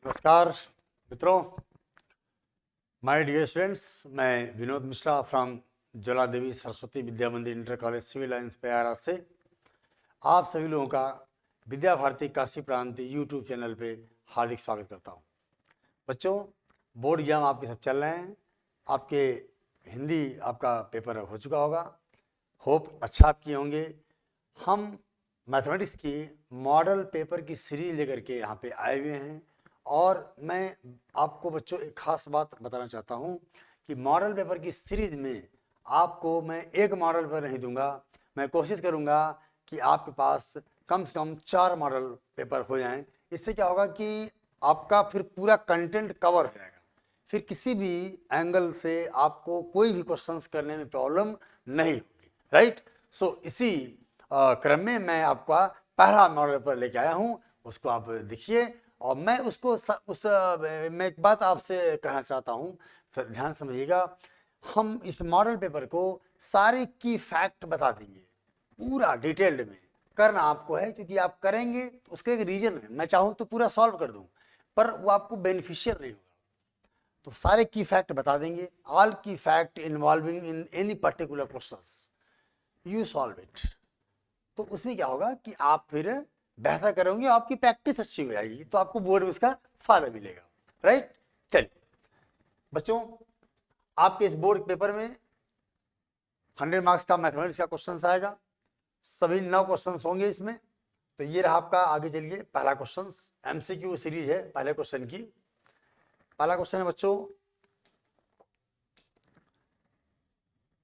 नमस्कार मित्रों, my dear students, मैं Vinod Mishra from Jwala Devi Saraswati Vidya Mandir inter college civil lines Prayagraj से आप सभी लोगों का विद्या भारती काशी प्रांत यूट्यूब चैनल पे हार्दिक स्वागत करता हूं। बच्चों, बोर्ड एग्जाम आपके सब चल रहे हैं। आपके हिंदी आपका पेपर हो चुका होगा, होप अच्छा आप किए होंगे। हम मैथमेटिक्स की मॉडल पेपर की सीरीज लेकर के यहाँ पे आए हुए हैं और मैं आपको बच्चों एक खास बात बताना चाहता हूँ कि मॉडल पेपर की सीरीज में आपको मैं एक मॉडल पेपर नहीं दूंगा। मैं कोशिश करूँगा कि आपके पास कम से कम 4 मॉडल पेपर हो जाएं। इससे क्या होगा कि आपका फिर पूरा कंटेंट कवर हो जाएगा, फिर किसी भी एंगल से आपको कोई भी क्वेश्चंस करने में प्रॉब्लम नहीं होगी। राइट। सो इसी क्रम में मैं आपका पहला मॉडल पेपर लेके आया हूँ, उसको आप देखिए। और मैं उसको मैं एक बात आपसे कहना चाहता हूँ, ध्यान समझिएगा। हम इस मॉडल पेपर को सारे की फैक्ट बता देंगे, पूरा डिटेल्ड में करना आपको है, क्योंकि आप करेंगे तो उसका एक रीजन है। मैं चाहूँ तो पूरा सॉल्व कर दूँ, पर वो आपको बेनिफिशियल नहीं होगा। तो सारे की फैक्ट बता देंगे, ऑल की fact involving in any particular questions, you solve it. तो उसमें क्या होगा कि आप फिर बेहतर करोगे, आपकी प्रैक्टिस अच्छी हो जाएगी, तो आपको बोर्ड में उसका फायदा मिलेगा। राइट। चलिए बच्चों, आपके इस बोर्ड पेपर में 100 मार्क्स का मैथमेटिक्स का क्वेश्चन आएगा। सभी 9 क्वेश्चन होंगे इसमें। तो ये रहा आपका, आगे चलिए। पहला क्वेश्चन एमसीक्यू सीरीज है पहले क्वेश्चन की। पहला क्वेश्चन है बच्चों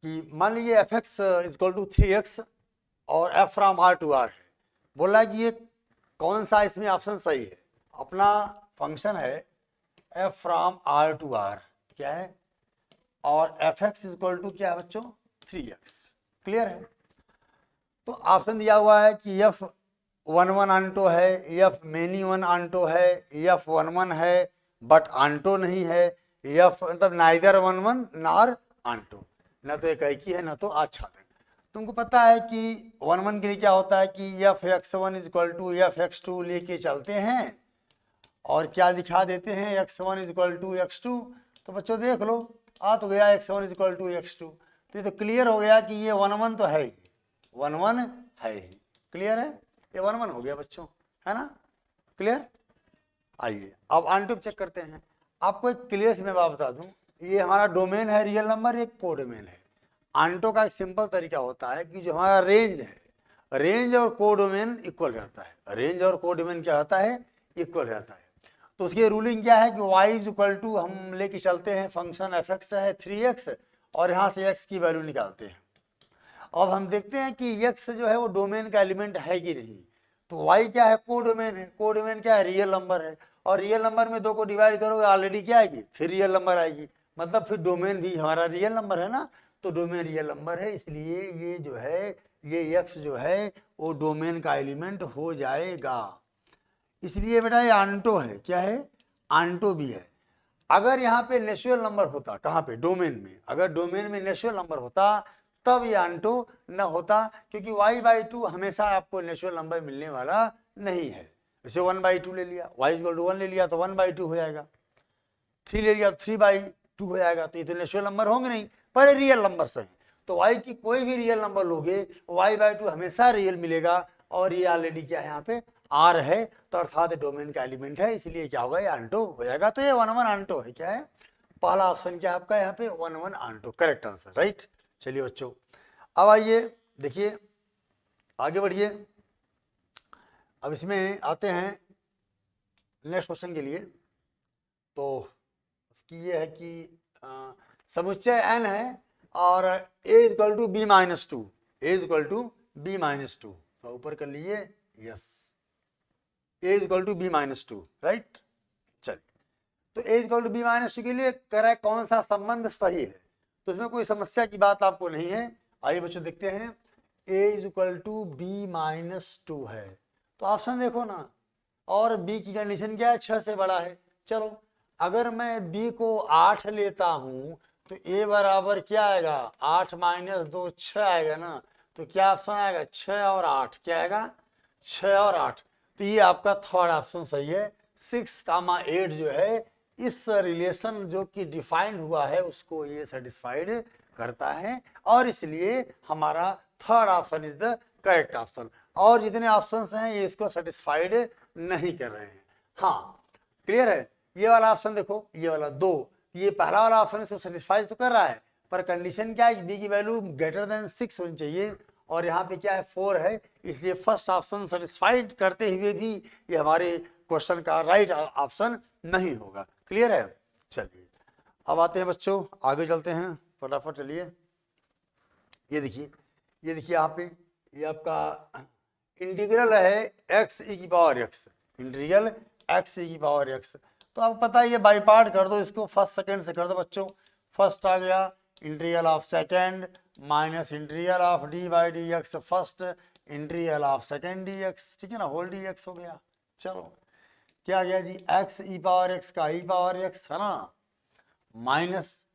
कि मान लीजिए F x equal to 3x और F from R to R है। बोला कि ये कौन सा इसमें ऑप्शन सही है। अपना फंक्शन है F from R to R, क्या है, और एफ एक्स इजक्वल टू क्या है बच्चों, 3x। क्लियर है। तो ऑप्शन दिया हुआ है कि एफ 1 आंटो है, एफ मेनी वन आंटो है, एफ 1 है बट आंटो नहीं है, एफ मतलब नाइदर 1 नॉर आंटो, न तो एक ही है न तो आच्छादक। तुमको पता है कि 1 के लिए क्या होता है कि F X 1 is equal to F X 2 लेके चलते हैं और क्या दिखा देते हैं, x1 इजक्वल टू x2। तो बच्चों देख लो, आ तो गया x1 इजक्वल टू x2। तो ये तो क्लियर हो गया कि ये 1 तो है ही, 1 है ही। क्लियर है, ये 1 हो गया बच्चों, है ना। क्लियर। आइए अब आंटो चेक करते हैं। आपको एक क्लियर से मैं बात बता दूं, ये हमारा डोमेन है रियल नंबर, एक कोडोमेन है। आंटो का एक सिंपल तरीका होता है कि जो हमारा रेंज है, रेंज और कोडोमेन इक्वल रहता है। रेंज और कोडोमेन क्या होता है, इक्वल रहता है। तो उसकी रूलिंग क्या है कि y इज इक्वल टू, हम लेके चलते हैं फंक्शन एफ एक्स है 3x और यहाँ से x की वैल्यू निकालते हैं। अब हम देखते हैं कि x जो है वो डोमेन का एलिमेंट है कि नहीं। तो y क्या है, कोडोमेन है। कोडोमेन क्या है, रियल नंबर है। और रियल नंबर में 2 को डिवाइड करोगे ऑलरेडी क्या आएगी, फिर रियल नंबर आएगी। मतलब फिर डोमेन भी हमारा रियल नंबर है ना। तो डोमेन रियल नंबर है, इसलिए ये जो है, ये x जो है वो डोमेन का एलिमेंट हो जाएगा। इसलिए बेटा ये आंटो है, क्या है, आंटो भी है। अगर यहाँ पे नेचुरल नंबर होता, कहाँ पे, डोमेन में, अगर डोमेन में नेचुरल नंबर होता तब ये आंटो न होता, क्योंकि y/2 हमेशा आपको नेचुरल नंबर मिलने वाला नहीं है। जैसे 1/2 ले लिया, y इक्वल टू 1 ले लिया तो 1/2 हो जाएगा, 3 ले लिया तो 3/2 हो जाएगा। तो ये तो नेचुरल नंबर होंगे नहीं, पर रियल नंबर से। तो y की कोई भी रियल नंबर लोगे, y/2 हमेशा रियल मिलेगा। और ये ऑलरेडी क्या है, यहाँ पे r है, तो अर्थात डोमेन का एलिमेंट है, इसलिए क्या होगा, ये आंटो हो जाएगा। तो ये 1 आंटो है, क्या है, पहला ऑप्शन क्या है आपका यहाँ पे, 1 आंटो, करेक्ट आंसर। राइट। चलिए बच्चों, अब आइए देखिए, आगे बढ़िए। अब इसमें आते हैं नेक्स्ट क्वेश्चन के लिए। तो इसकी ये है कि समुच्चय n है और a equal to b minus 2, a equal to b minus 2। तो ऊपर कर लिए, yes, a equal to b minus 2। Right. चलिए, तो a equal to b minus 2 के लिए करें कौन सा संबंध सही है। तो इसमें कोई समस्या की बात आपको नहीं है। आइए बच्चों देखते हैं, a equal to b minus 2 है। तो ऑप्शन देखो ना, और b की कंडीशन क्या है, 6 से बड़ा है। चलो, अगर मैं b को 8 लेता हूं तो a बराबर क्या आएगा, 8 माइनस 2 6 आएगा ना। तो क्या ऑप्शन आएगा, 6 और 8, क्या आएगा, 6 और 8। तो ये आपका थर्ड ऑप्शन सही है, 6,8 जो है इस रिलेशन जो कि डिफाइंड हुआ है उसको ये सेटिस्फाइड करता है, और इसलिए हमारा third option is the correct option. और जितने ऑप्शंस हैं ये इसको सेटिस्फाइड नहीं कर रहे हैं। हाँ, क्लियर है? ये वाला ऑप्शन देखो, ये वाला 2, ये पहला वाला ऑप्शन इसको सेटिस्फाई तो कर रहा है, पर कंडीशन क्या है, बी की वैल्यू ग्रेटर देन 6 होनी चाहिए, और यहाँ पे क्या है 4 है, इसलिए फर्स्ट ऑप्शन सेटिस्फाइड करते हुए भी ये हमारे क्वेश्चन का राइट ऑप्शन नहीं होगा। क्लियर है? चलिए अब आते हैं बच्चों, आगे चलते हैं, फटाफट चलिए। ये देखिए, ये देखिए यहाँ पे ये आपका इंटीग्रल है x e की power x, integral x e की पावर x। तो आपको पता है ये बाई पार्ट कर दो, इसको फर्स्ट सेकंड से कर दो बच्चों। फर्स्ट आ गया integral of second minus integral of D by D x first integral of second D x, ठीक है ना, होल डी एक्स हो गया। चलो क्या आ गया जी, x e पावर x का e पावर x है ना, माइनस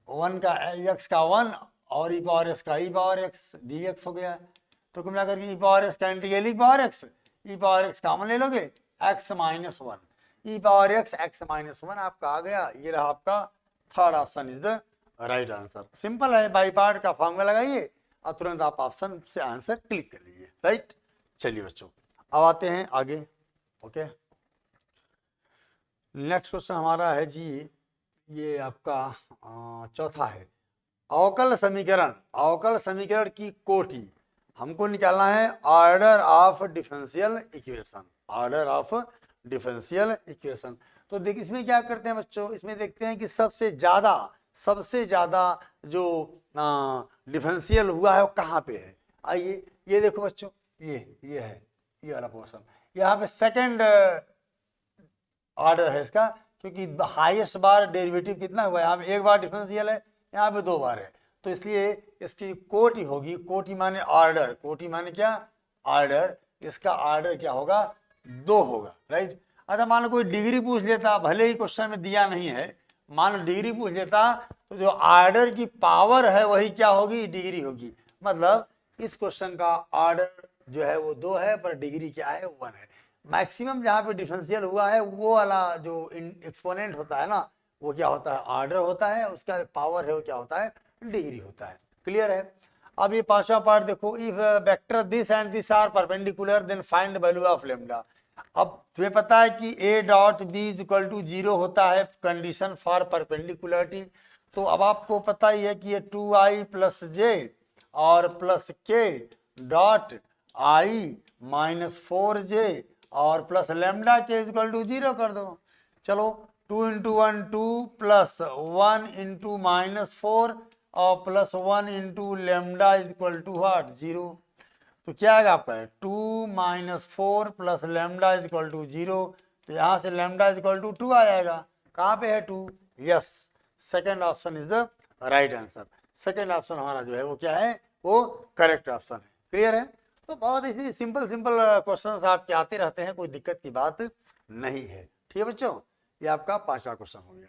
1 का x का 1 और e पावर x का e पावर x dx हो गया। तो कुल मिलाकर e पावर x का integral e power x, e power x common ले लोगे x minus 1, e power x minus 1 आपका आ गया। ये रहा आपका third option is the right answer. Simple है, बाई पार्ट का फॉर्मूला लगाइए और तुरंत आप ऑप्शन से आंसर क्लिक कर लीजिए। राइट, चलिए बच्चों अब आते हैं आगे। ओके, नेक्स्ट क्वेश्चन हमारा है जी, ये आपका चौथा है, अवकल समीकरण, अवकल समीकरण की कोटि हमको निकालना है, order of differential equation, order of differential equation. तो देखिए इसमें क्या करते हैं बच्चों, इसमें देखते हैं कि सबसे ज्यादा जो डिफरेंशियल हुआ है वो कहाँ पे है। आइए ये देखो बच्चों, ये है ये वाला पोर्शन, यहाँ पे सेकंड ऑर्डर है इसका, क्योंकि हाईएस्ट बार डेरिवेटिव कितना हुआ है, यहाँ पे एक बार डिफरेंशियल है, यहाँ पे 2 बार है, तो इसलिए इसकी कोटि होगी, कोटि माने ऑर्डर, कोटि माने क्या, ऑर्डर, इसका ऑर्डर क्या होगा, 2 होगा। राइट, अच्छा मान लो कोई डिग्री पूछ लेता, भले ही क्वेश्चन में दिया नहीं है, मान लो डिग्री पूछ लेता, तो जो ऑर्डर की पावर है वही क्या होगी, डिग्री होगी। मतलब इस क्वेश्चन का ऑर्डर जो है वो 2 है, पर डिग्री क्या है, 1 है। मैक्सिमम जहाँ पे डिफरेंशियल हुआ है वो वाला जो एक्सपोनेंट होता है ना, वो क्या होता है, ऑर्डर होता है, उसका पावर है वो क्या होता है, डिग्री होता है। क्लियर है? अब ये पांचवा पार्ट देखो, if vector this and this are perpendicular then find value of lambda. अब तुम्हें पता है कि a dot B is equal to 0 होता है, कंडीशन फॉर परपेंडिकुलरिटी। तो अब आपको पता ही है कि ये 2i प्लस जे और प्लस के डॉट i माइनस 4j और प्लस लेमडा के इज इक्वल टू 0 कर दो। चलो 2 इंटू 1 2 प्लस 1 इंटू माइनस 4 और plus 1 into lambda is equal to what, 0। तो क्या आएगा आपका, 2 minus 4 plus lambda is equal to 0। तो यहाँ से लेमडा इज इक्वल टू 2 आ जाएगा। कहाँ पे है 2? Yes, second option is the right answer. Second option हमारा जो है वो क्या है, वो करेक्ट ऑप्शन है। क्लियर है? तो बहुत इसी सिंपल क्वेश्चंस आपके आते रहते हैं, कोई दिक्कत की बात नहीं है। ठीक है बच्चों, ये आपका 5वां क्वेश्चन हो गया।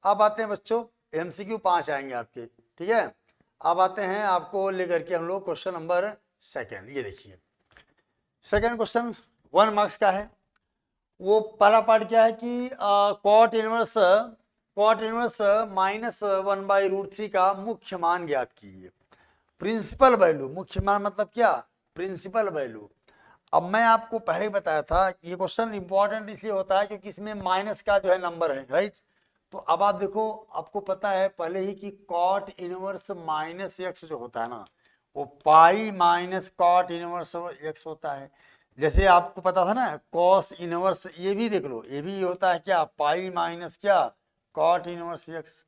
अब आते हैं बच्चों MCQ 5 आएंगे आपके। ठीक है, अब आते हैं आपको लेकर के हम लोग क्वेश्चन नंबर 2। ये देखिए सेकेंड क्वेश्चन 1 मार्क्स का है। वो पहला पार्ट क्या है कि कॉट इनवर्स -1/√3 का मुख्य मान ज्ञात कीजिए। प्रिंसिपल वैल्यू, मुख्य मान मतलब क्या, प्रिंसिपल वैल्यू। अब मैं आपको पहले ही बताया था ये क्वेश्चन इंपॉर्टेंट इसलिए होता है क्योंकि इसमें माइनस का जो है नंबर है। राइट, तो अब आप देखो, आपको पता है पहले ही कि कॉट इनवर्स माइनस x जो होता है ना, वो pi minus cot inverse x होता है। जैसे आपको पता था ना कॉस इनवर्स, ये भी देख लो, ये भी होता है क्या, पाई माइनस क्या, cot inverse x।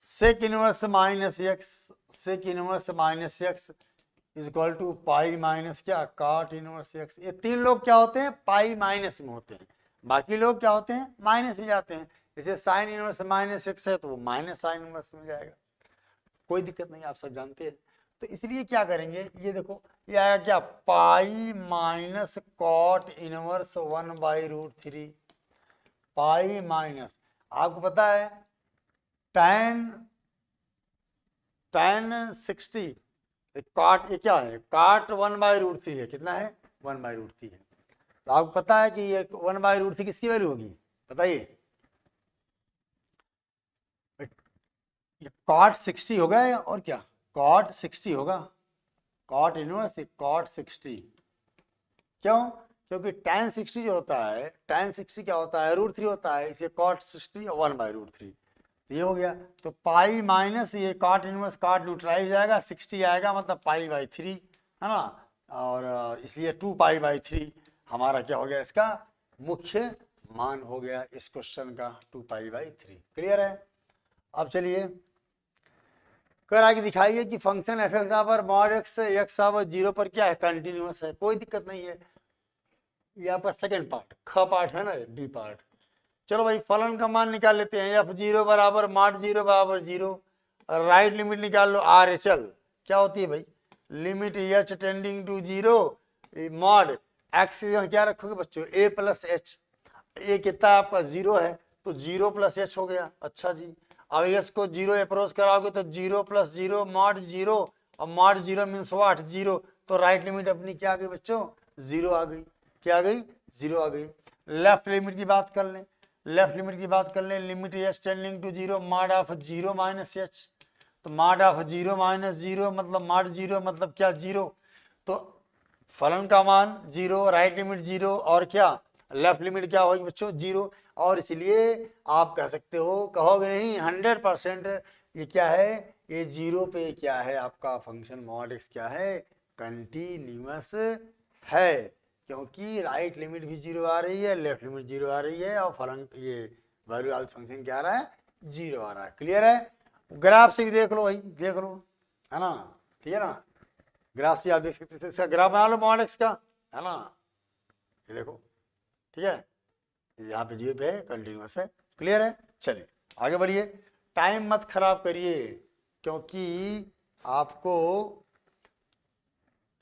Sec inverse minus x, sec inverse minus x is equal to pi minus क्या, कॉट इनवर्स x। ये 3 लोग क्या होते हैं, पाई माइनस में होते हैं, बाकी लोग क्या होते हैं, माइनस में जाते हैं। जैसे साइन इनवर्स माइनस x है तो वो माइनस साइन इनवर्स में जाएगा, कोई दिक्कत नहीं, आप सब जानते हैं। तो इसलिए क्या करेंगे, ये देखो ये आएगा क्या, pi minus cot inverse 1/√3, pi minus, आपको पता है tan 60 काट, ये क्या है, काट 1/√3 है, कितना है, 1/√3 है। तो आपको पता है कि ये 1/√3 किसकी वैल्यू होगी, बताइए। ये cot 60 होगा और क्या cot 60 होगा, cot इनवर्स cot 60। क्यों, क्योंकि tan 60 जो होता है, tan 60 क्या होता है, √3 होता है, इसे cot 60 1/√3 ये हो गया। तो पाई माइनस ये cot इनवर्स cot न्यूट्रलाइज जाएगा, 60 आएगा मतलब π/3 है ना, और इसलिए 2π/3 हमारा क्या हो गया, इसका मुख्य मान हो गया इस क्वेश्चन का 2π/3। क्लियर है। अब चलिए कर आगे दिखाइए कि फंक्शन एफ एक्स पर मॉड एक्स एक्स आवर 0 पर क्या है, कंटिन्यूअस है, कोई दिक्कत नहीं है। यहाँ पर सेकंड पार्ट ख पार्ट है ना, बी पार्ट। चलो भाई फलन का मान निकाल लेते हैं, f0 बराबर मॉड 0 बराबर 0, राइट लिमिट निकाल लो आर एच एल क्या होती है भाई, limit H tending to 0 mod X क्या रखोगे बच्चों, a प्लस एच, ए कितना आपका 0 है तो 0 प्लस एच हो गया। अच्छा जी, अब एस को 0 अप्रोच कराओगे तो 0 प्लस 0 मॉड 0, और मॉड 0 मीन्स व्हाट 0, तो राइट लिमिट अपनी क्या आ गई बच्चों, 0 आ गई, क्या आ गई 0 आ गई। लेफ्ट लिमिट की बात कर लें, लेफ्ट लिमिट की बात कर लें, limit H tending to 0 mod of 0 minus H, तो मॉड ऑफ 0 माइनस 0 मतलब मॉड 0 मतलब क्या 0, तो फलन का मान 0, राइट लिमिट 0 और क्या लेफ्ट लिमिट क्या होगी बच्चों 0, और इसलिए आप कह सकते हो, कहोगे नहीं 100% ये क्या है, ये 0 पे क्या है आपका फंक्शन मॉड एक्स क्या है, कंटिन्यूअस है, क्योंकि राइट लिमिट भी 0 आ रही है, लेफ्ट लिमिट 0 आ रही है, और फलन ये वैल्यू ऑफ फंक्शन क्या आ रहा है 0 आ रहा है। क्लियर है। ग्राफ से भी देख लो भाई, देख लो है ना, ठीक है ना, ग्राफ से आप देख सकते थे, इसका ग्राफ बना लो मॉड एक्स का, है ना, ये देखो ठीक है, यहाँ पे 0 पे है, कंटिन्यूअस है। क्लियर है। चलिए आगे बढ़िए, टाइम मत खराब करिए क्योंकि आपको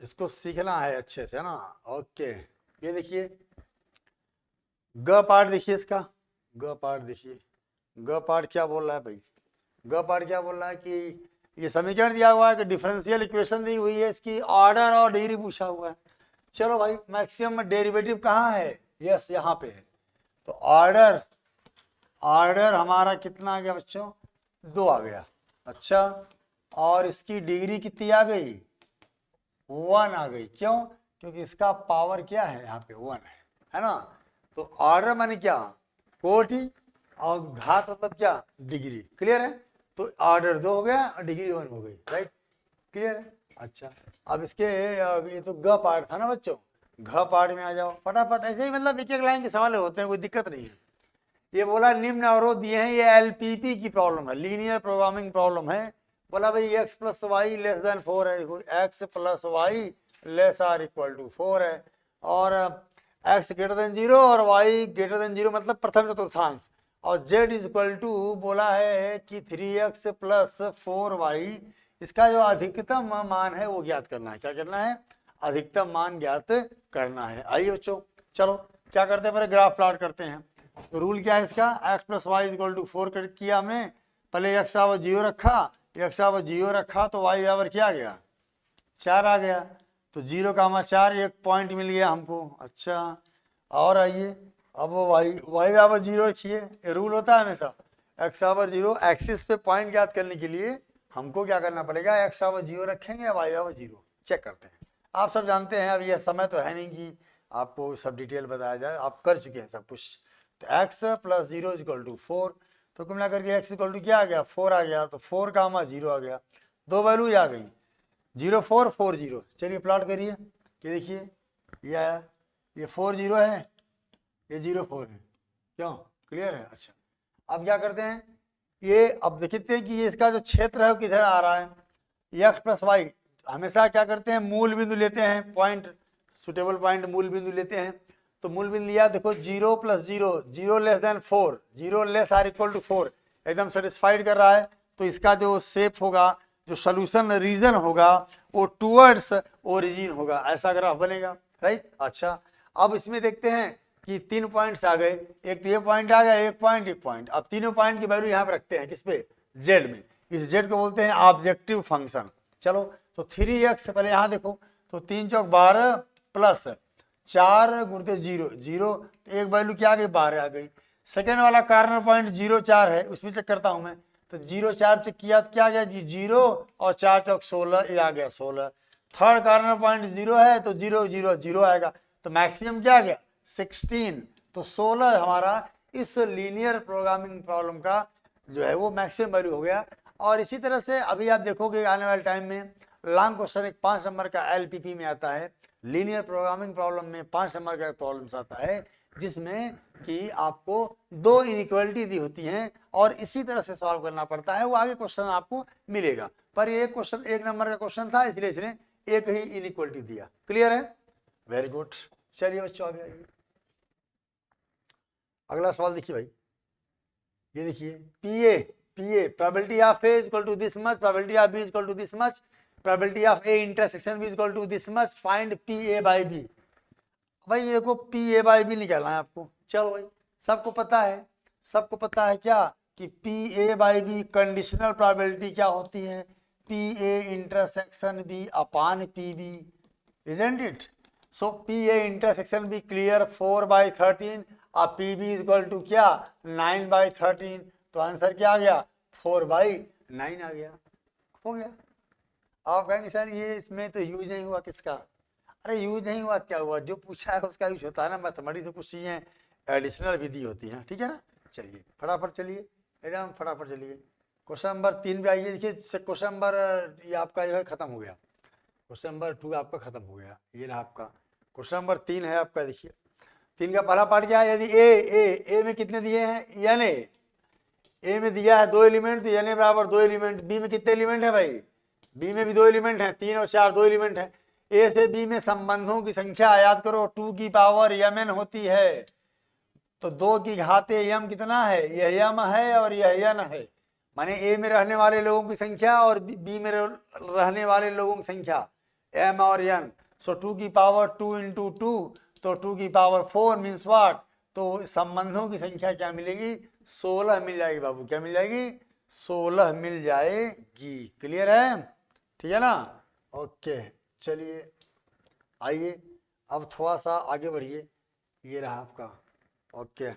इसको सीखना है अच्छे से, है ना। ओके ये देखिए ग पार्ट देखिए, इसका ग पार्ट देखिए, ग पार्ट क्या बोल रहा है भाई, ग पार्ट क्या बोल रहा है कि ये समीकरण दिया हुआ है कि डिफरेंशियल इक्वेशन दी हुई है, इसकी ऑर्डर और डिग्री पूछा हुआ है। चलो भाई मैक्सिमम डेरिवेटिव कहाँ है, यस यहाँ पे है, तो ऑर्डर ऑर्डर हमारा कितना आ गया बच्चों 2 आ गया। अच्छा और इसकी डिग्री कितनी आ गई 1 आ गई, क्यों, क्योंकि इसका पावर क्या है यहाँ पे 1 है ना, तो ऑर्डर माने क्या कोटि और घात मतलब क्या डिग्री। क्लियर है, तो ऑर्डर 2 हो गया और डिग्री 1 हो गई, राइट। क्लियर है। अच्छा अब इसके ये तो ग पार्ट था ना बच्चों, घ पार्ट में आ जाओ फटाफट, ऐसे ही मतलब एक एक लाइन के सवाल होते हैं, कोई दिक्कत नहीं है। ये बोला निम्न अवरोध दिए हैं, ये एलपीपी की प्रॉब्लम है, लीनियर प्रोग्रामिंग प्रॉब्लम है। बोला भाई x plus Y less than 4 है, x plus Y less or equal to 4 है, और x ग्रेटर देन 0 और y ग्रेटर देन 0 मतलब प्रथम चतुर्थांश, और z इज इक्वल टू बोला है कि 3x प्लस 4y, इसका जो अधिकतम मान है वो ज्ञात करना है। क्या करना है, अधिकतम मान ज्ञात करना है। आइए बच्चों चलो क्या करते हैं, पहले ग्राफ प्लॉट करते हैं। तो रूल क्या है इसका, x plus Y is equal to 4 किया हमने, पहले x आवर 0 रखा, x आवर 0 रखा तो y आवर क्या आ गया 4 आ गया, तो 0 का हमारा 4 एक पॉइंट मिल गया हमको। अच्छा और आइए अब y आवर 0 रखिए, ये रूल होता है हमेशा, x आवर 0 एक्सिस पे पॉइंट ज्ञात करने के लिए हमको क्या करना पड़ेगा, x आवर 0 रखेंगे या y आवर 0 चेक करते हैं। आप सब जानते हैं, अब यह समय तो है नहीं कि आपको सब डिटेल बताया जाए, आप कर चुके हैं सब कुछ। तो x plus 0 is equal to 4, तो कुल मिलाकर के x इक्वल टू क्या आ गया 4 आ गया, तो 4 का हमारा 0 आ गया, दो वैल्यू आ गई 0 4 4 0। चलिए प्लॉट करिए, ये देखिए ये आया, ये 4 0 है, ये 0 4 है, क्यों क्लियर है। अच्छा अब क्या करते हैं, ये अब देखते हैं कि ये इसका जो क्षेत्र है वो किधर आ रहा है, x प्लस वाई हमेशा क्या करते हैं मूल बिंदु लेते हैं, पॉइंट सुटेबल पॉइंट मूल बिंदु लेते हैं। तो मूल बिंदु लिया, देखो 0 plus 0 0 less than 4, 0 less or equal to 4 एकदम सेटिस्फाइड कर रहा है, तो इसका जो शेप होगा, जो सोल्यूशन रीजन होगा वो टूवर्ड्स ओरिजिन होगा, ऐसा ग्राफ बनेगा, राइट। अच्छा अब इसमें देखते हैं कि 3 पॉइंट्स आ गए, एक तो ये पॉइंट आ गया, एक पॉइंट, अब तीनों पॉइंट की वैल्यू यहाँ पे रखते हैं, किस पे जेड में, इस जेड को बोलते हैं ऑब्जेक्टिव फंक्शन। चलो तो 3x पहले यहाँ देखो, तो 3 चौक 12 प्लस 4 गुणते 0, 0 तो एक वैल्यू क्या आ गई, 12 आ गई। सेकेंड वाला कार्नर पॉइंट 0,4 है, उसमें चेक करता हूं मैं, तो 0,4 चेक किया तो क्या आ गया जी 0 और 4 चौक 16, ये आ गया 16। थर्ड कार्नर पॉइंट 0 है तो 0 0 0 आएगा, तो मैक्सिमम क्या आ गया 16। तो 16 हमारा इस लीनियर प्रोग्रामिंग प्रॉब्लम का जो है वो मैक्सिमम वैल्यू हो गया। और इसी तरह से अभी आप देखोगे आने वाले टाइम में लॉन्ग क्वेश्चन एक 5 नंबर का एलपीपी में आता है, लीनियर प्रोग्रामिंग प्रॉब्लम में 5 नंबर का प्रॉब्लम आता है, जिसमें कि आपको 2 इनइक्वालिटी दी होती हैं और इसी तरह से सॉल्व करना पड़ता है, वो आगे क्वेश्चन आपको मिलेगा। पर ये क्वेश्चन 1 नंबर का क्वेश्चन था, इसलिए इसने एक ही इनइक्वालिटी दिया। क्लियर है, वेरी गुड। चलिए बच्चों आगे आइए, अगला सवाल देखिए भाई, ये देखिए P A, P A probability of A equal to this much, probability of B equal to this much, probability of A intersection B equal to this much, find P A by B. भाई ये देखो पी ए बाई बी निकालना है आपको। चलो भाई सबको पता है, सबको पता है क्या कि P A by B conditional probability क्या होती है, P A intersection B upon P B, isn't it. So P A intersection B clear 4/13 और पी बी इक्वल टू क्या 9/13, तो आंसर क्या आ गया 4/9 आ गया, हो गया। आप कहेंगे सर ये इसमें तो यूज नहीं हुआ किसका, अरे यूज नहीं हुआ क्या हुआ, जो पूछा है उसका यूज होता है ना, मैथमेटिक्स से कुछ चीजें एडिशनल विधि होती हैं, ठीक है ना। चलिए फटाफट चलिए, एकदम फटाफट चलिए, क्वेश्चन नंबर 3 पे आइए। देखिए क्वेश्चन नंबर ये आपका जो है खत्म हो गया, क्वेश्चन नंबर 2 आपका खत्म हो गया, ये रहा आपका क्वेश्चन नंबर 3 है आपका। देखिए 3 का पहला पार्ट क्या है, यदि ए में कितने दिए हैं, एन ए में दिया है 2 एलिमेंट, तो एन ए बराबर 2 एलिमेंट, बी में कितने एलिमेंट है भाई, बी में भी 2 एलिमेंट हैं, 3 और 4 2 एलिमेंट हैं। ए से बी में संबंधों की संख्या याद करो 2 की पावर mn होती है, तो 2 की घात m कितना है, यह m है और यह n है, माने ए में रहने वाले लोगों की संख्या और बी में रहने वाले लोगों की संख्या m और n। सो 2 की पावर 2 इंटू 2, तो 2 की पावर 4 मीन्स व्हाट, तो संबंधों की संख्या क्या मिलेगी 16 मिल जाएगी बाबू, क्या मिल जाएगी 16 मिल जाएगी। क्लियर है, ठीक है ना, ओके। चलिए आइए अब थोड़ा सा आगे बढ़िए, ये रहा आपका, ओके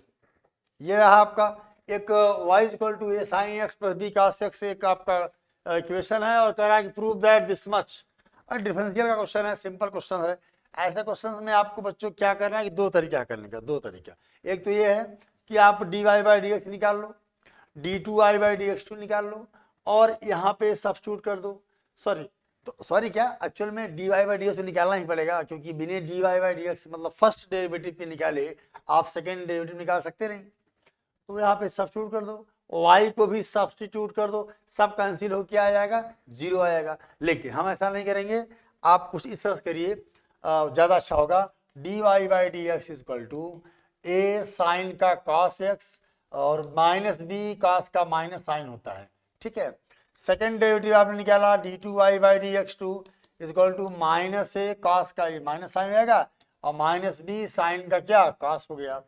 ये रहा आपका एक y equal to A sine X plus B cos X एक आपका इक्वेशन है, और कह रहा है कि प्रूव दैट दिस मच, और डिफरेंशियल का क्वेश्चन है, सिंपल क्वेश्चन है। ऐसे क्वेश्चन में आपको बच्चों क्या करना है कि 2 तरीका करने का, 2 तरीका। एक तो ये है कि आप dy बाई डी एक्स निकाल लो, d2i बाई डी एक्स 2 निकाल लो, और यहाँ पे सब्स्टिट्यूट कर दो, सॉरी क्या एक्चुअल में dy बाई डी एक्स निकालना ही पड़ेगा, क्योंकि बिना dy बाई डी एक्स मतलब फर्स्ट डेरिवेटिव पे निकाले आप सेकेंड डेरिवेटिव निकाल सकते नहीं, तो यहाँ पे सब्स्टिट्यूट कर दो, y को भी सब्स्टिट्यूट कर दो, सब कैंसिल हो क्या आ जाएगा 0 आएगा। लेकिन हम ऐसा नहीं करेंगे, आप कुछ इस तरह करिए, ज्यादा अच्छा होगा, dy by D X equal to A sine का cos x और माइनस बी cos का माइनस साइन होता है, ठीक है। सेकेंड डेरिवेटिव आपने निकाला d2i by D X 2 equal to minus A cos का ये माइनस साइन हो जाएगा, और माइनस बी साइन का क्या cos हो गया।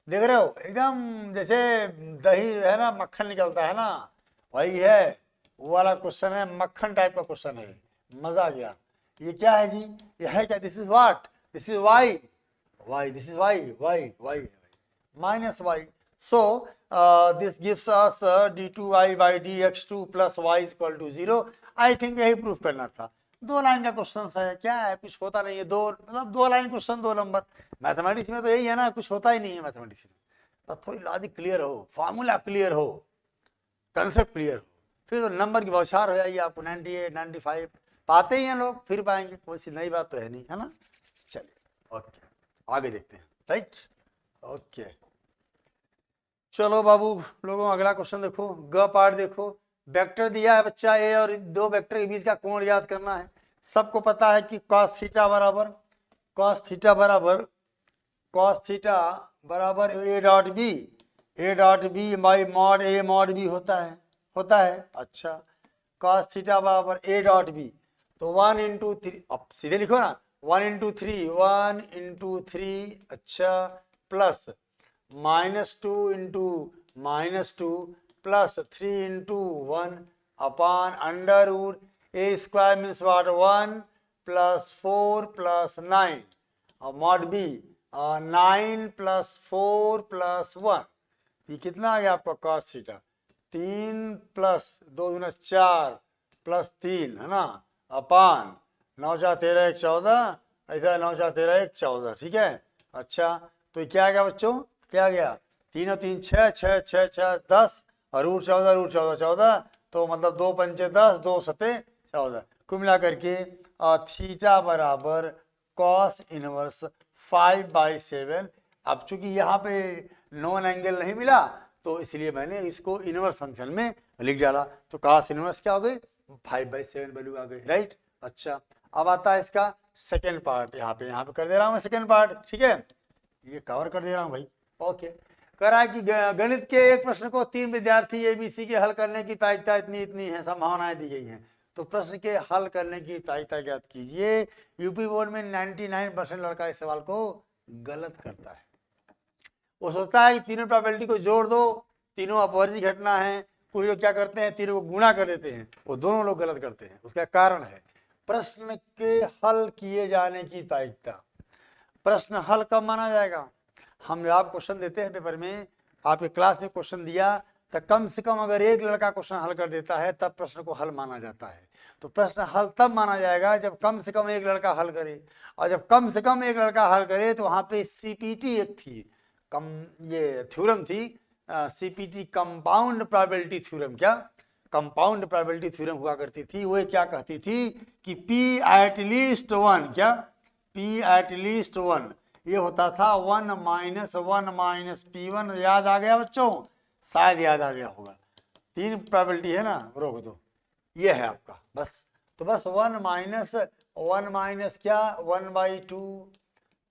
देख रहे हो एकदम जैसे दही है ना मक्खन निकलता है ना, वही है, वो वाला क्वेश्चन है, मक्खन टाइप का क्वेश्चन है, मजा आ गया। ये क्या है जी, ये है क्या, this is what, this is Y, Y this is Y, Y Y minus Y. So this gives us d2i by dx2 plus y equal to 0। I think यही प्रूफ करना था, 2 लाइन का क्वेश्चन है, क्या है कुछ होता नहीं है, 2 लाइन क्वेश्चन 2 नंबर। मैथमेटिक्स में तो यही है ना, कुछ होता ही नहीं है मैथमेटिक्स में, बस थोड़ी लॉजिक क्लियर हो, फार्मूला क्लियर हो, कंसेप्ट क्लियर हो, फिर तो नंबर की बौछार हो जाएगी आपको, 98 95 पाते ही हैं लोग, फिर पाएंगे, कोई सी नई बात तो है नहीं, है ना। चलिए ओके आगे देखते हैं, राइट ओके। चलो बाबू लोगों अगला क्वेश्चन देखो, ग पार्ट देखो, वेक्टर दिया है बच्चा ए और 2 वेक्टर के बीच का कोण याद करना है। सबको पता है कि cos थीटा बराबर A dot B by mod A mod B होता है। अच्छा cos थीटा बराबर ए डॉट बी, तो 1 इंटू 3, अब सीधे लिखो ना 1 इंटू 3, अच्छा plus -2 into -2 plus 3 into 1 upon under root A square means what 1 plus 4 plus 9 और मॉड बी 9 + 4 + 1, ये कितना आ गया आपका cos थीटा, 3 + 2 × 4 + 3 है ना, अपान 9 × 4 = 13, 1 = 14, ऐसा 9 × 4 = 13, 1 = 14, ठीक है। अच्छा तो क्या आ गया बच्चों, क्या आ गया, 3 और 3 6, 6 6 6 10 और √14 √14 14, तो मतलब 2 पंचे 10, 2 सते 14, कुल मिला करके थीटा बराबर cos इनवर्स 5/7। अब चूंकि यहाँ पे नॉन एंगल नहीं मिला तो इसलिए मैंने इसको इनवर्स फंक्शन में लिख डाला, तो cos इनवर्स क्या हो गई, 5/7 वैल्यू आ गई, राइट। अच्छा अब आता है इसका सेकेंड पार्ट, यहाँ पे कर दे रहा हूँ मैं सेकेंड पार्ट, ठीक है, ये कवर कर दे रहा हूँ भाई। ओके, कह रहा है कि गणित के एक प्रश्न को 3 विद्यार्थी ABC के हल करने की प्रायिकता इतनी इतनी है, संभावनाएं दी गई हैं, तो प्रश्न के हल करने की प्रायिकता ज्ञात कीजिए। यूपी बोर्ड में 99% लड़का इस सवाल को गलत करता है। वो सोचता है कि तीनों प्रोबेबिलिटी को जोड़ दो, तीनों अपवर्जी घटना है, कुछ लोग क्या करते हैं तीनों को गुणा कर देते हैं, वो दोनों लोग गलत करते हैं। उसका कारण है प्रश्न के हल किए जाने की प्रायिकता। प्रश्न हल कब माना जाएगा, हम आप क्वेश्चन देते हैं पेपर में, आपके क्लास में क्वेश्चन दिया तो कम से कम अगर एक लड़का क्वेश्चन हल कर देता है तब प्रश्न को हल माना जाता है। तो प्रश्न हल तब माना जाएगा जब कम से कम एक लड़का हल करे, और जब कम से कम एक लड़का हल करे तो वहां पे CPT एक थी, ये थ्योरम थी, CPT कंपाउंड प्रोबेबिलिटी थ्योरम, क्या कंपाउंड प्रोबेबिलिटी थ्योरम हुआ करती थी। वो क्या कहती थी कि P@1, क्या P@1 ये होता था 1 - 1 - P1, याद आ गया बच्चों, शायद याद आ गया होगा, 3 प्रोबेबिलिटी है ना, रोक दो, ये है आपका बस। तो बस 1 - 1 - क्या 1/2,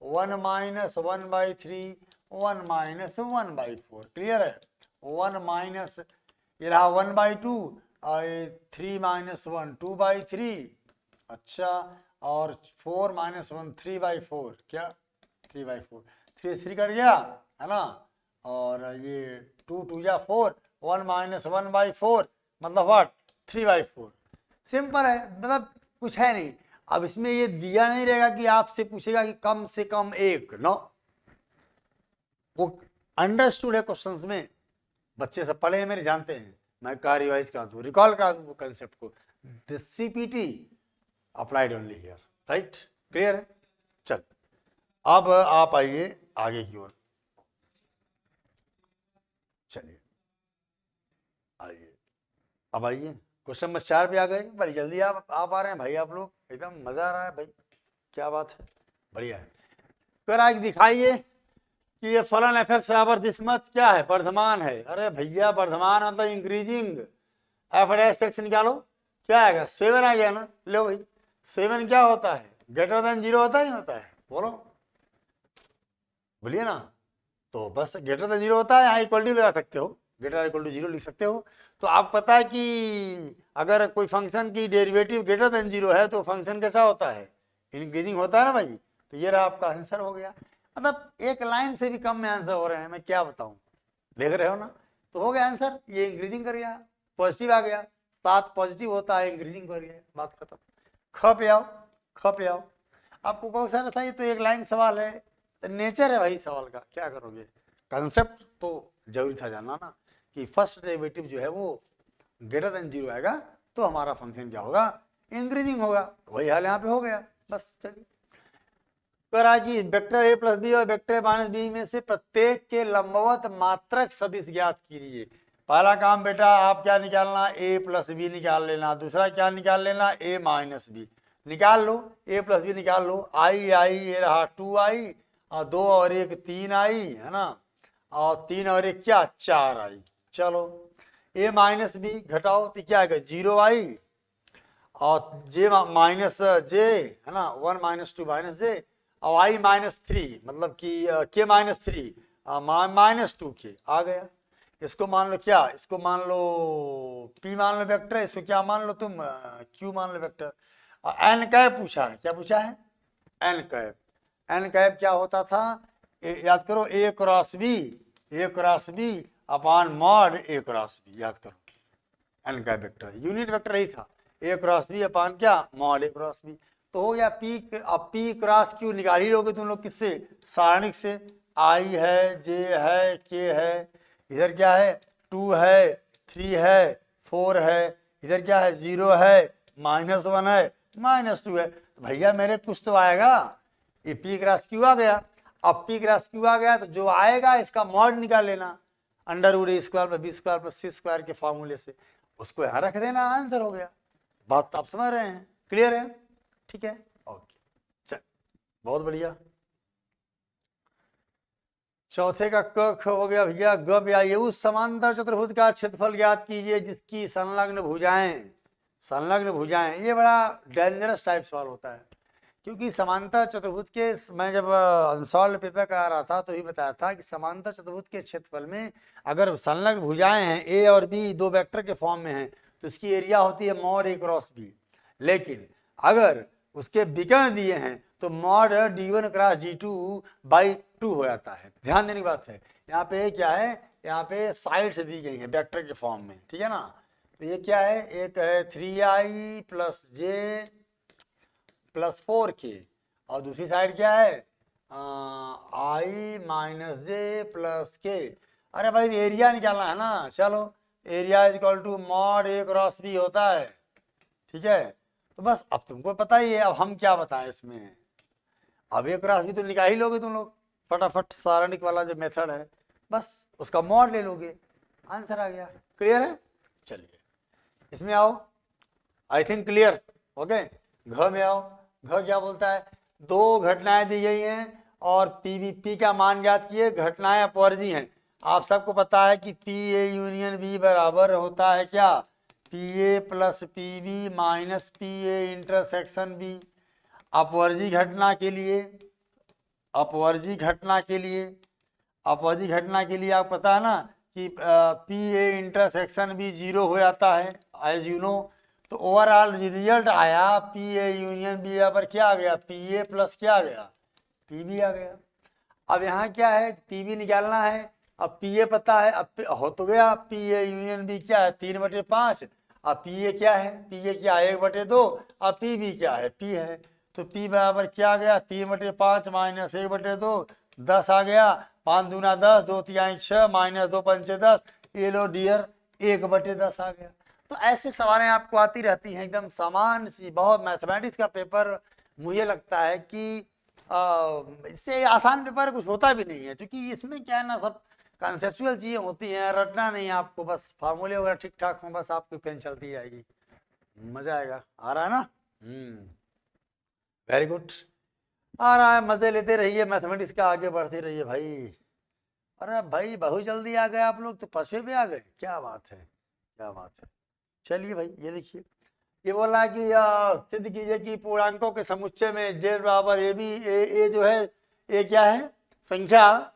1 - 1/3, 1 - 1/4, क्लियर है। 1 ये रहा 1/2, 3 - 1 2/3, अच्छा, और 4 - 1 3/4, क्या 3/4, 3 3 कट गया है ना, और ये 2 2 या 4, 1 - 1/4 मतलब व्हाट 3/4, सिंपल है, मतलब कुछ है नहीं। अब इसमें ये दिया नहीं रहेगा कि आपसे पूछेगा कि कम से कम एक, नो, वो अंडरस्टूड है क्वेश्चंस में, बच्चे सब पढ़े हैं मेरे, जानते हैं, मैं कहा रिवाइज करा दूं, रिकॉल करा दूं कंसेप्ट को, the CPT applied only here, right, clear है। चल अब आप आइए आगे की ओर, चलिए आइए, अब आइए क्वेश्चन नंबर 4 पे आ गए, बड़ी जल्दी आप आ रहे हैं भाई, आप लोग एकदम मजा आ रहा है भाई, क्या बात है, बढ़िया है। फिर आज दिखाइए कि ये फलन fx बराबर दिस मच क्या है, वर्धमान है। अरे भैया वर्धमान मतलब इंक्रीजिंग, f' निकालो, क्या आएगा 7 आ गया ना, लो भाई 7 क्या होता है, ग्रेटर देन 0 होता है, नहीं होता है, बोलो बोलिए ना, तो बस ग्रेटर देन 0 होता है, यहाँ इक्वल टू लगा सकते हो, ग्रेटर इक्वल टू 0 लिख सकते हो। तो आप पता है कि अगर कोई फंक्शन की डेरिवेटिव ग्रेटर देन 0 है तो फंक्शन कैसा होता है, इंक्रीजिंग होता है ना भाई। तो ये रहा आपका आंसर हो गया, मतलब एक लाइन से भी कम में आंसर हो रहे हैं, मैं क्या बताऊं, देख रहे हो ना, तो हो गया आंसर, ये इंक्रीजिंग कर गया, पॉजिटिव आ गया, 7 पॉजिटिव होता है, इंक्रीजिंग कर गया, बात खत्म। ख पे आओ, ख पे आओ, आपको कौन सा था, ये तो एक लाइन सवाल है, नेचर है भाई सवाल का, क्या करोगे, कंसेप्ट तो जरूरी था जानना ना, कि फर्स्ट डेरिवेटिव जो है वो ग्रेटर देन 0 आएगा तो हमारा फंक्शन क्या होगा, इंक्रीजिंग होगा, तो वही हाल यहाँ पे हो गया, बस चलिए। कि वेक्टर a + b और वेक्टर -b में से प्रत्येक के लंबवत मात्रक सदिश ज्ञात कीजिए। पहला काम बेटा आप क्या निकालना, a + b निकाल लेना, दूसरा क्या निकाल लेना, a - b निकाल लो, a + b निकाल लो, आई आई ये रहा 2i, और 2 और 1 3i है ना, और 3 और 1 क्या 4i, चलो a - b घटाओ तो क्या आएगा 0i, और j - j है ना, 1 - 2 - j, और i -3 मतलब कि k -3 -2k आ गया। इसको मान लो क्या, इसको मान लो p मान लो वेक्टर, इसको क्या मान लो तुम q मान लो वेक्टर। n कैप पूछा है, क्या पूछा है n कैप, n कैप क्या होता था, याद करो a cross b upon mod a cross b, याद करो n cap vector unit vector ही था, a क्रॉस b अपान क्या मॉड a क्रॉस b। तो हो गया पी। अब पी क्रॉस क्यू निकाल ही लोगे तुम लोग किससे, सारणिक से। आई है, जे है, के है, इधर क्या है 2 है, 3 है, 4 है, इधर क्या है 0 है, -1 है, -2 है। तो भैया मेरे कुछ तो आएगा, ये पी क्रॉस क्यू आ गया। अब पी क्रॉस क्यू आ गया तो जो आएगा इसका मॉड निकाल लेना, √a² + b² + c² के फॉर्मूले से, उसको यहाँ रख देना, आंसर हो गया। बात तो आप समझ रहे हैं, क्लियर है? ठीक है, ओके, चल बहुत बढ़िया। चौथे का क ख हो गया भैया। ग पे आइए, उस समांतर चतुर्भुज का क्षेत्रफल ज्ञात कीजिए जिसकी संलग्न भुजाएं। ये बड़ा डेंजरस टाइप सवाल होता है, क्योंकि समांतर चतुर्भुज के, मैं जब अनसॉल्व पेपर करा रहा था तो ही बताया था कि समांतर चतुर्भुज के क्षेत्रफल में अगर संलग्न भुजाएं हैं ए और बी दो वेक्टर के फॉर्म में हैं तो इसकी एरिया होती है मॉड a क्रॉस b। लेकिन अगर उसके विकर्ण दिए हैं तो मॉड d1 क्रॉस d2/2 हो जाता है। ध्यान देने की बात है, यहाँ पे क्या है, यहाँ पे साइड से दी गई है वेक्टर के फॉर्म में, ठीक है ना। तो ये क्या है, एक है 3i + j + 4k और दूसरी साइड क्या है i - j + k। अरे भाई एरिया निकालना है ना, चलो area = mod a cross b होता है, ठीक है। तो बस अब तुमको पता ही है, अब हम क्या बताएं इसमें, अब a क्रॉस b तो निकाल ही लोगे तुम लोग, फटाफट सारणिक वाला जो मेथड है बस उसका मॉड ले लोगे, आंसर आ गया। क्लियर है? चलिए इसमें आओ, आई थिंक क्लियर, ओके। घ में आओ, घ क्या बोलता है, दो घटनाएं दी गई हैं और पी का मान ज्ञात किए, घटनाएं अपवर्जी हैं। आप सबको पता है कि पी ए यूनियन बी बराबर होता है क्या, P A + P B - P A intersection B. अपवर्जी घटना के लिए, अपवर्जी घटना के लिए आप पता है ना कि पी ए इंटरसेक्शन बी 0 हो जाता है एज यू नो। तो ओवरऑल रिजल्ट आया पी ए यूनियन बी पर क्या आ गया, पी ए + क्या आ गया, पी बी आ गया। अब यहाँ क्या है, पी बी निकालना है। अब पी ए पता है, अब हो तो गया पी ए यूनियन बी क्या है 3/5। अब पी ए क्या है, पी ए क्या 1/2। अब पी बी क्या है, पी है। तो पी बराबर क्या आ गया 3/5 - 1/2, 10 आ गया। 5 दूना 10, 2 तिहाई 6 - 2 पंचे 10। ये लो डियर 1/10 आ गया। तो ऐसी सवालें आपको आती रहती हैं, एकदम सामान्य सी, बहुत। मैथमेटिक्स का पेपर मुझे लगता है कि इससे आसान पेपर कुछ होता भी नहीं है, क्योंकि इसमें क्या है ना, सब कॉन्सेप्चुअल चीजें होती हैं, रटना नहीं है आपको, बस फार्मूले वगैरह ठीक ठाक हो, बस आपकी पेन चलती जाएगी, मजा आएगा। आ रहा है ना? वेरी गुड, आ रहा है, मजे लेते रहिए, मैथमेटिक्स का आगे बढ़ते रहिए भाई। अरे भाई बहुत जल्दी आ गए आप लोग, तो फंसे भी आ गए, क्या बात है, क्या बात है। चलिए भाई ये देखिए, ये बोल रहा है कि सिद्ध कीजिए कि पूर्णांकों के समुच्चय में z बराबर ए बी, ए जो है, ए क्या है संख्या,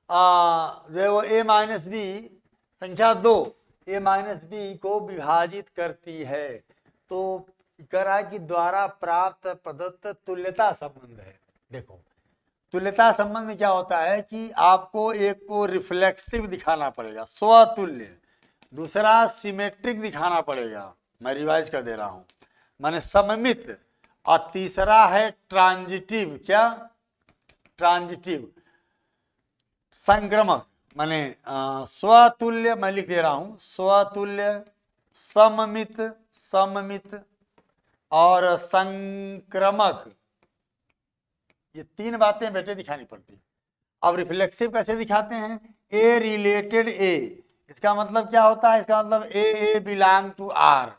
जो है वो a - b संख्या 2 a - b को विभाजित करती है। तो कह रहा है कि द्वारा प्राप्त प्रदत्त तुल्यता संबंध है। देखो तुल्यता संबंध में क्या होता है कि आपको एक को रिफ्लेक्सिव दिखाना पड़ेगा, स्वतुल्य, दूसरा सिमेट्रिक दिखाना पड़ेगा, मैं रिवाइज कर दे रहा हूं, माने सममित, और तीसरा है ट्रांजिटिव। क्या? ट्रांजिटिव, संक्रमक, माने स्वतुल्य, मैं लिख दे रहा हूं, स्वतुल्य, सममित, सममित और संक्रमक, ये तीन बातें बेटे दिखानी पड़ती है। अब रिफ्लेक्सिव कैसे दिखाते हैं, ए रिलेटेड ए, इसका मतलब क्या होता है, इसका मतलब ए बिलोंग टू आर।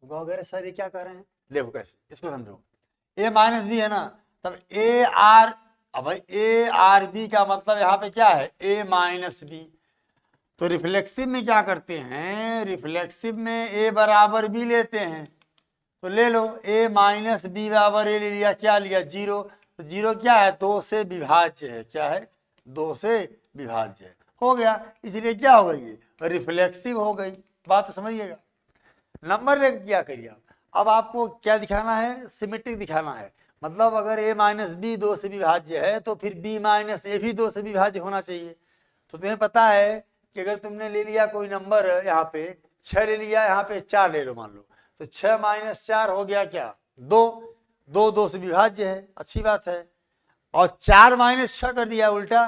वगैरह सर ये क्या कर रहे हैं, देखो कैसे, इसको समझो, a - b है ना, तब ए आर, अब भाई ए आर बी का मतलब यहाँ पे क्या है, a - b। तो रिफ्लेक्सिव में क्या करते हैं, रिफ्लेक्सिव में a बराबर b लेते हैं, तो ले लो a - b बराबर a ले लिया, क्या लिया 0। तो 0 क्या है, 2 से विभाज्य है, क्या है 2 से विभाज्य है, हो गया, इसलिए क्या हो गई ये रिफ्लेक्सिव हो गई। बात तो समझिएगा। नंबर एक क्या करिए अब आपको क्या दिखाना है, सिमेट्रिक दिखाना है, मतलब अगर a - b 2 से विभाज्य है तो फिर b - a भी 2 से विभाज्य होना चाहिए। तो तुम्हें पता है कि अगर तुमने ले लिया कोई नंबर, यहाँ पे 6 ले लिया, यहाँ पे 4 ले लो मान लो, तो 6 - 4 हो गया क्या 2, 2 2 से विभाज्य है, अच्छी बात है। और 4 माइनस 6 कर दिया उल्टा,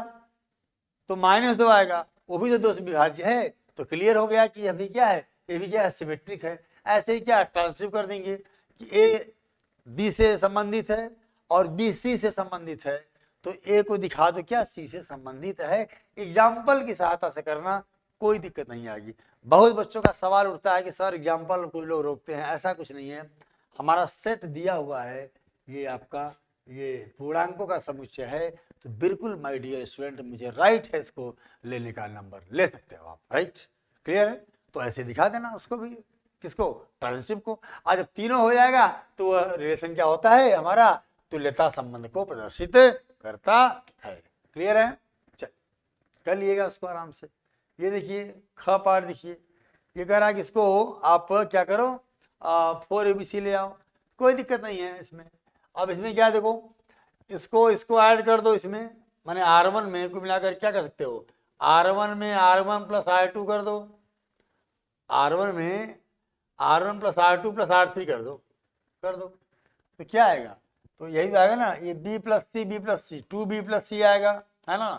तो -2 आएगा, वो भी तो 2 से विभाज्य है। तो क्लियर हो गया कि अभी क्या है, ये भी क्या है, सिमेट्रिक है। ऐसे ही क्या ट्रांसलेट कर देंगे कि ए बी से संबंधित है और बी सी से संबंधित है, तो ए को दिखा दो क्या सी से संबंधित है। एग्जाम्पल की सहायता से करना, कोई दिक्कत नहीं आएगी। बहुत बच्चों का सवाल उठता है कि सर एग्जाम्पल कोई लोग रोकते हैं, ऐसा कुछ नहीं है। हमारा सेट दिया हुआ है, ये आपका ये पूर्णांकों का समुच्चय है, तो बिल्कुल माय डियर स्टूडेंट मुझे राइट है इसको लेने का, नंबर ले सकते हो आप, राइट। क्लियर है? तो ऐसे दिखा देना उसको भी, किसको, ट्रांजिटिव को। आज जब तीनों हो जाएगा तो वह रिलेशन क्या होता है हमारा, तुल्यता संबंध को प्रदर्शित करता है। क्लियर है? चल कर लिएगा उसको आराम से। ये देखिए ख पार्ट देखिए, ये कह रहा है कि इसको आप क्या करो, 4 ABC ले आओ, कोई दिक्कत नहीं है इसमें। अब इसमें क्या देखो, इसको ऐड कर दो इसमें, माने R1 में कुल मिलाकर क्या कर सकते हो, R1 में R1 प्लस R2 कर दो, R1 में R1 plus R2 plus R3 कर दो, तो क्या आएगा, तो यही तो आएगा ना, ये B plus C B plus C, 2B plus C आएगा, है ना।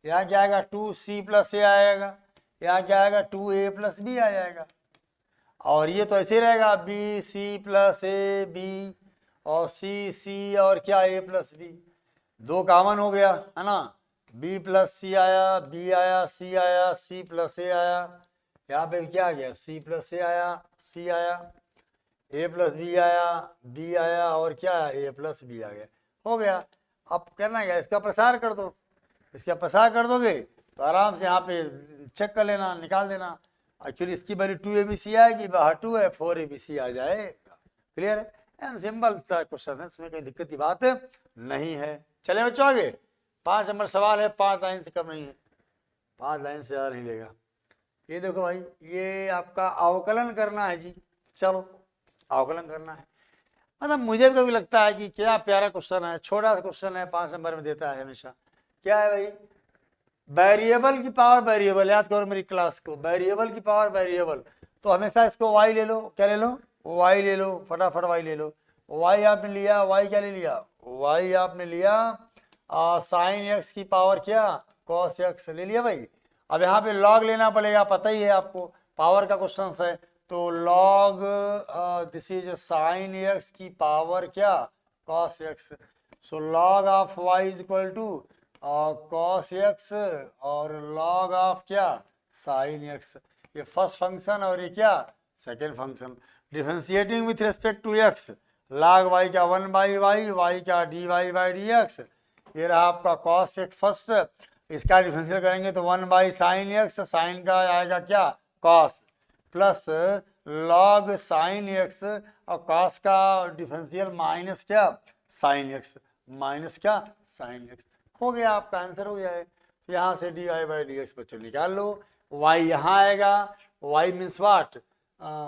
यहाँ क्या आएगा, 2C प्लस A आएगा, यहाँ क्या आएगा, 2A प्लस B आ जाएगा। और ये तो ऐसे ही रहेगा, B C plus A B और C C और क्या A प्लस B, 2 कॉमन हो गया, है ना। B प्लस C आया, B आया, C आया, C प्लस A आया, यहाँ पे क्या आ गया, C प्लस A आया, C आया, A प्लस B आया, B आया और क्या A प्लस B आ गया, हो गया। अब करना क्या, इसका प्रसार कर दो, इसका प्रसार कर दोगे तो आराम से यहाँ पे चेक कर लेना, निकाल देना। एक्चुअली इसकी वैल्यू 2ABC आएगी, बाहर 2 है, 4ABC आ जाएगा। क्लियर है? एंड सिंपल सा क्वेश्चन है, इसमें कोई दिक्कत की बात नहीं है। चले बच्चों आगे, 5 नंबर सवाल है, 5 लाइन से कम नहीं है, 5 लाइन से ज़्यादा नहीं लेगा। ये देखो भाई, ये आपका अवकलन करना है जी, चलो अवकलन करना है। मतलब मुझे कभी लगता है कि क्या प्यारा क्वेश्चन है, छोटा सा क्वेश्चन है, 5 नंबर में देता है हमेशा। क्या है भाई, वेरिएबल की पावर वेरिएबल, याद करो मेरी क्लास को, वेरिएबल की पावर वेरिएबल, तो हमेशा इसको y ले लो, क्या ले लो, y ले लो, फटाफट y ले लो। y आपने लिया, y क्या ले लिया, y आपने लिया साइन x की पावर क्या, cos x ले लिया भाई। अब यहाँ पे log लेना पड़ेगा, पता ही है आपको, पावर का क्वेश्चन है, तो log this is sine x की पावर क्या, cos x, so log of y is equal to cos x और log ऑफ क्या, sin x, ये फर्स्ट फंक्शन और ये क्या, second function. Differentiating with respect to x, log y का 1 by Y, y का dy बाई dx, ये रहा आपका cos x फर्स्ट, इसका डिफरेंशियल करेंगे तो 1 बाई साइन x, साइन का आएगा क्या, cos, plus log sin x और cos का डिफरेंशियल माइनस क्या, sin x, माइनस क्या, sin x, हो गया, आपका आंसर हो गया है। तो यहाँ से dy बाई dx बच्चों निकाल लो, y यहाँ आएगा, y मीन्स वाट,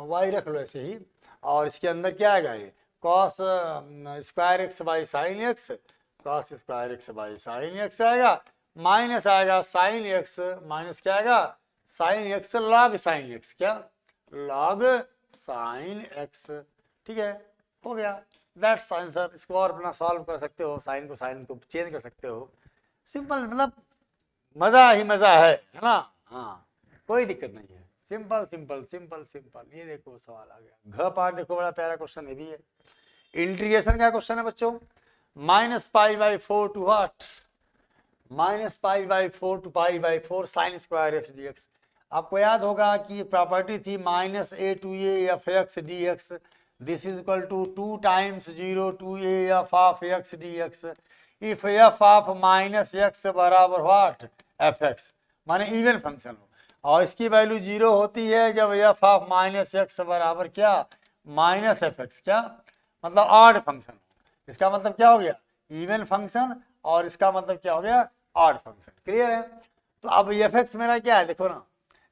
y रख लो ऐसे ही, और इसके अंदर क्या आएगा, ये cos square x by sine x, cos square x by sine x आएगा, माइनस आएगा साइन x, माइनस क्या आएगा, sine x log sine x, क्या log साइन x, ठीक है, हो गया, दैट्स आंसर। इसको और अपना सॉल्व कर सकते हो, साइन को चेंज कर सकते हो, सिंपल, मतलब मजा ही मजा है ना, हाँ कोई दिक्कत नहीं है, सिंपल सिंपल सिंपल सिंपल। ये देखो सवाल आ गया, घ पार्ट देखो, बड़ा प्यारा क्वेश्चन ये भी है। इंटीग्रेशन का क्वेश्चन है बच्चों, -π/4 to what, -π/4 to π/4 sine square x dx। आपको याद होगा कि प्रॉपर्टी थी -a to a f x dx, this is equal to 2 times 0 to a f of x dx, if f of minus x बराबर what, F X, माने even function हो, और इसकी वैल्यू 0 होती है जब f ऑफ माइनस x बराबर क्या, माइनस एफ एक्स, क्या मतलब ऑड फंक्शन हो। इसका मतलब क्या हो गया, इवन फंक्शन, और इसका मतलब क्या हो गया, ऑड फंक्शन। क्लियर है? तो अब एफ एक्स मेरा क्या है, देखो ना,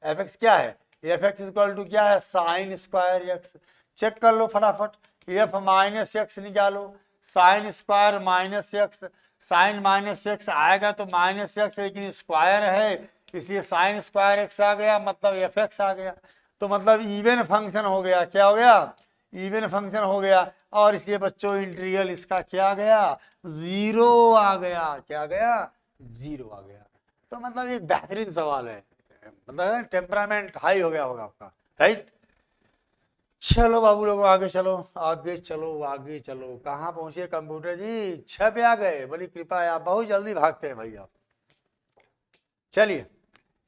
एफ एक्स क्या है, एफ एक्स इक्वल टू क्या है, साइन स्क्वायर एक्स, चेक कर लो फटाफट, एफ माइनस एक्स निकालो, sine square minus X, sine minus X आएगा तो माइनस एक्स, लेकिन स्क्वायर है इसलिए साइन स्क्वायर एक्स आ गया, मतलब एफ एक्स आ गया, तो मतलब इवन फंक्शन हो गया, क्या हो गया, इवन फंक्शन हो गया, और इसलिए बच्चों इंटीग्रल इसका क्या आ गया, 0 आ गया। क्या आ गया, 0 आ गया। तो मतलब एक बेहतरीन सवाल है, मतलब टेम्परामेंट हाई हो गया होगा आपका, राइट। चलो बाबू लोगों आगे चलो, आगे चलो, आगे चलो। कहाँ पहुंचे कंप्यूटर जी, 6 पे आ गए, बड़ी कृपा है, आप बहुत जल्दी भागते हैं भाई आप। चलिए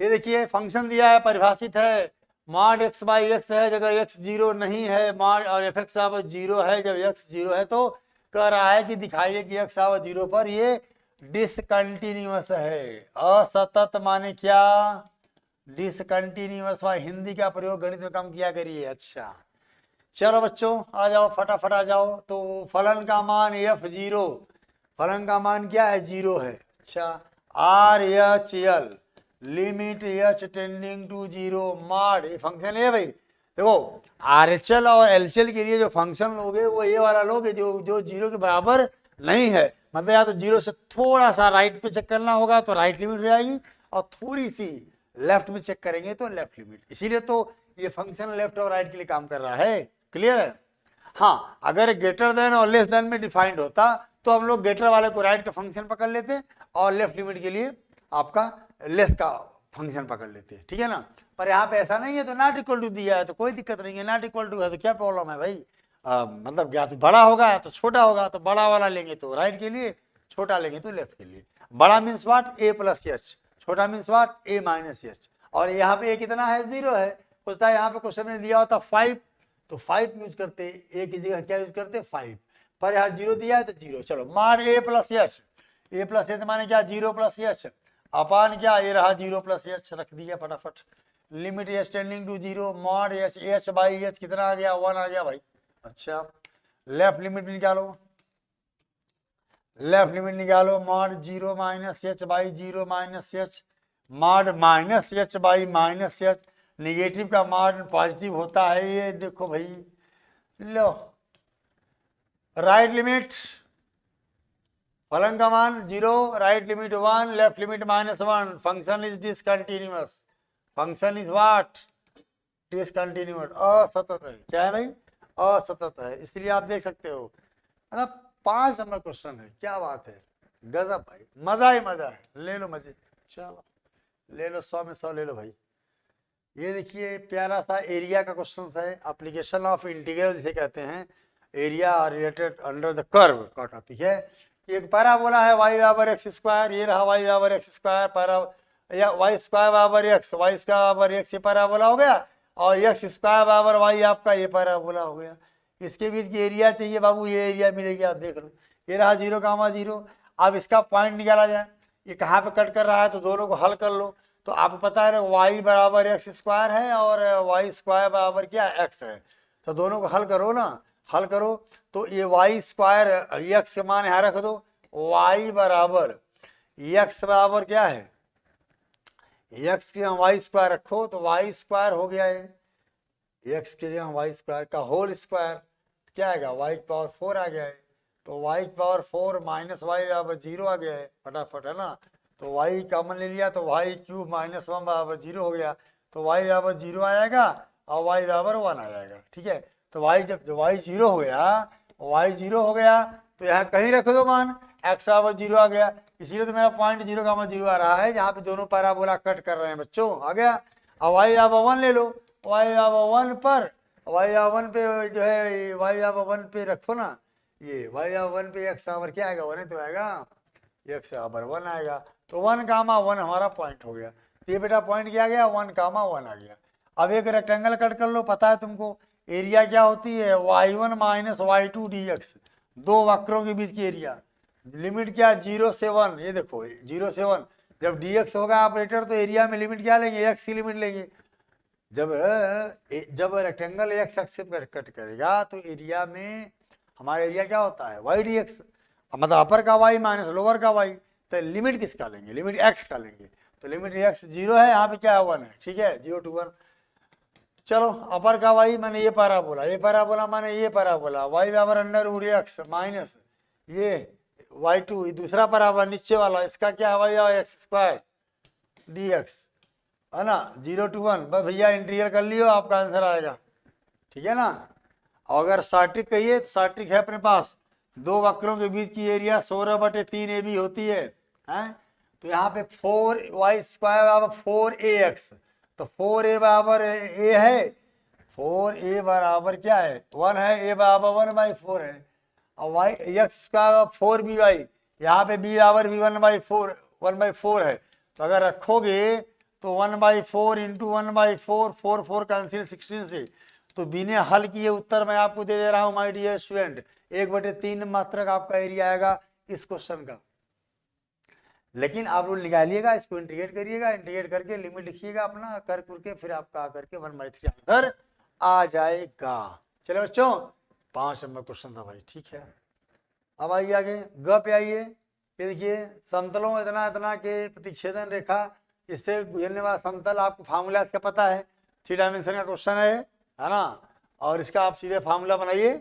ये देखिए फंक्शन दिया है, परिभाषित है, मॉड x बाई एक्स है जगह x 0 नहीं है, मॉड और एफ एक्स आवर 0 है जब x 0 है, तो कह रहा है कि दिखाइए कि x आवर 0 पर ये डिसकंटिन्यूअस है। असतत माने क्या, डिसकंटिन्यूअस। हिंदी का प्रयोग गणित में कम किया करिए। अच्छा चलो बच्चों आ जाओ, फटाफट आ जाओ। तो फलन का मान f0, फलन का मान क्या है, 0 है। अच्छा RHL limit h tending to 0 mod, ये फंक्शन है भाई। देखो RHL और LHL के लिए जो फंक्शन लोगे वो ये वाला लोगे जो जो 0 के बराबर नहीं है, मतलब या तो 0 से थोड़ा सा राइट पे चेक करना होगा तो राइट लिमिट हो जाएगी, और थोड़ी सी लेफ्ट में चेक करेंगे तो लेफ्ट लिमिट। इसीलिए तो ये फंक्शन लेफ्ट और राइट के लिए काम कर रहा है। क्लियर है। हाँ अगर ग्रेटर देन और लेस देन में डिफाइंड होता तो हम लोग ग्रेटर वाले को राइट का फंक्शन पकड़ लेते और लेफ्ट लिमिट के लिए आपका लेस का फंक्शन पकड़ लेते हैं, ठीक है ना। पर यहाँ पे ऐसा नहीं है, तो नॉट इक्वल टू दिया है तो कोई दिक्कत नहीं है, नॉट इक्वल टू है तो क्या प्रॉब्लम है भाई। मतलब या तो बड़ा होगा या तो छोटा होगा, तो बड़ा वाला लेंगे तो राइट के लिए, छोटा लेंगे तो लेफ्ट के लिए। बड़ा means what, a plus H, छोटा means what, a minus H. और यहाँ पे a कितना है, 0 है। पूछता है यहाँ पे क्वेश्चन में दिया होता 5 तो 5 यूज करते, a की जगह क्या यूज करते 5, पर यहाँ 0 दिया है तो 0। चलो मान a plus H, a plus H माने क्या, 0 प्लस एच अपान क्या, ये रहा 0 प्लस एच, रख दिया फटाफट। Limit H tending to 0 mod H, H by H कितना आ गया, 1 आ गया भाई। अच्छा लेफ्ट लिमिट निकालो, लेफ्ट लिमिट निकालो, mod 0 minus H by 0 minus H, mod minus H by minus H. Negative का मॉड पॉजिटिव होता है, ये देखो भाई। लो राइट लिमिट, फलन का मान 0, right limit 1, left limit -1, function is discontinuous. Function is what, discontinuous, असतत है। क्या है भाई, असतत है। इसलिए आप देख सकते हो मतलब 5 नंबर क्वेश्चन है, क्या बात है, गजब भाई, मजा ही मजा है, ले लो मजे। चलो ले लो, 100 में 100 ले लो भाई। ये देखिए प्यारा सा एरिया का क्वेश्चन है, एप्लीकेशन ऑफ इंटीग्रल जिसे कहते हैं, area related under the curve का टॉपिक है। एक पैराबोला है y बराबर एक्स स्क्वायर, ये रहा y बराबर एक्स स्क्वायर, पैरा या y स्क्वायर बराबर एक्स, y स्क्वायर बराबर एक्स, ये पैराबोला हो गया, और x स्क्वायर बराबर y आपका ये पैराबोला हो गया। इसके बीच की एरिया चाहिए बाबू, ये एरिया मिलेगी, आप देख लो। ये रहा 0, 0। अब इसका पॉइंट निकाला जाए, ये कहाँ पे कट कर रहा है, तो दोनों को हल कर लो। तो आपको पता है y बराबर एक्स स्क्वायर है और y स्क्वायर बराबर क्या x है, तो दोनों को हल करो ना, हल करो। तो ये y स्क्वायर एक्स के मान यहाँ रख दो, y बराबर एक्स बराबर क्या है, एक्स के यहाँ वाई स्क्वायर रखो तो वाई स्क्वायर हो गया है, एक्स के यहाँ वाई स्क्वायर का होल स्क्वायर क्या आएगा, वाई पावर 4 आ गया है। तो वाई पावर 4 माइनस वाई बराबर 0 आ गया है, फटाफट है ना। तो वाई कॉमन ले लिया तो वाई क्यूब माइनस 1 बराबर 0 हो गया, तो वाई बराबर 0 आ जाएगा और वाई बराबर 1 आ जाएगा, ठीक है। तो वाई जब वाई 0 हो गया, वाई 0 हो गया तो यहाँ कहीं रख दो मान, एक्स बराबर 0 आ गया, इसीलिए तो मेरा पॉइंट 0, 0 आ रहा है, जहाँ पे दोनों पैराबोला कट कर रहे हैं बच्चों, आ गया। अब वाई बराबर 1 ले लो, वाई बराबर 1 पर, वाई बराबर 1 पे जो है, वाई बराबर 1 पे रखो ना, ये वाई बराबर 1 पे एक्स बराबर क्या आएगा, 1 तो आएगा, एक्स बराबर 1 आएगा। तो 1, 1 हमारा पॉइंट हो गया। ये बेटा पॉइंट क्या गया, 1, 1 आ गया। अब एक रेक्टेंगल कट कर लो, पता है तुमको एरिया क्या होती है, y1 माइनस y2 dx, दो वक्रों के बीच की एरिया। लिमिट क्या, 0 से 1, ये देखो 0 से 1, जब dx होगा ऑपरेटर तो एरिया में लिमिट क्या लेंगे, x की लिमिट लेंगे। जब रेक्टेंगल एक्स एक्सिस पर कट करेगा तो एरिया में हमारा एरिया क्या होता है, y dx, मतलब अपर का y माइनस लोअर का y, तो लिमिट किसका लेंगे, लिमिट x का लेंगे। तो लिमिट x 0 है, यहाँ पे क्या है 1 है, ठीक है, 0 to 1। चलो अपर का y माने ये पैराबोला, ये पैराबोला माने ये पैराबोला, y बराबर अंडर रूट एक्स माइनस ये y2, ये दूसरा पैराबोला नीचे वाला, इसका क्या है y और एक्स स्क्वायर dx, है ना, 0 to 1। बस भैया इंटीग्रल कर लियो, आपका आंसर आएगा, ठीक है ना। और अगर साट्रिक कहिए तो साट्रिक है अपने पास, दो वक्रों के बीच की एरिया 16/3 AB होती है, हैं? तो यहाँ पे 4y² बराबर 4ax, तो 4a बराबर a है, 4a बराबर क्या है 1 है, a बराबर 1/4 है, और y x² 4by, यहाँ पे b बराबर भी 1/4 है, तो अगर रखोगे तो 1/4 इंटू 1/4, 4 कैंसिल 16 से, तो बिना हल किए उत्तर मैं आपको दे दे रहा हूं माय डियर स्टूडेंट, 1/3 मात्रक आपका एरिया आएगा इस क्वेश्चन का। लेकिन आप लोग निकालिएगा, इसको इंटीग्रेट करिएगा, इंटीग्रेट करके लिमिट लिखिएगा अपना कर करके, फिर आपका आकर के 1/3 आंसर आ जाएगा। चले बच्चों, 5 नंबर क्वेश्चन था भाई, ठीक है। अब आइए आगे, ग पे आइए। ये देखिए, समतलों इतना इतना के प्रतिच्छेदन रेखा, इससे गुजरने वाला समतल, आपको फार्मूला इसका पता है, 3 डायमेंशन का क्वेश्चन है ना। और इसका आप सीधे फार्मूला बनाइए,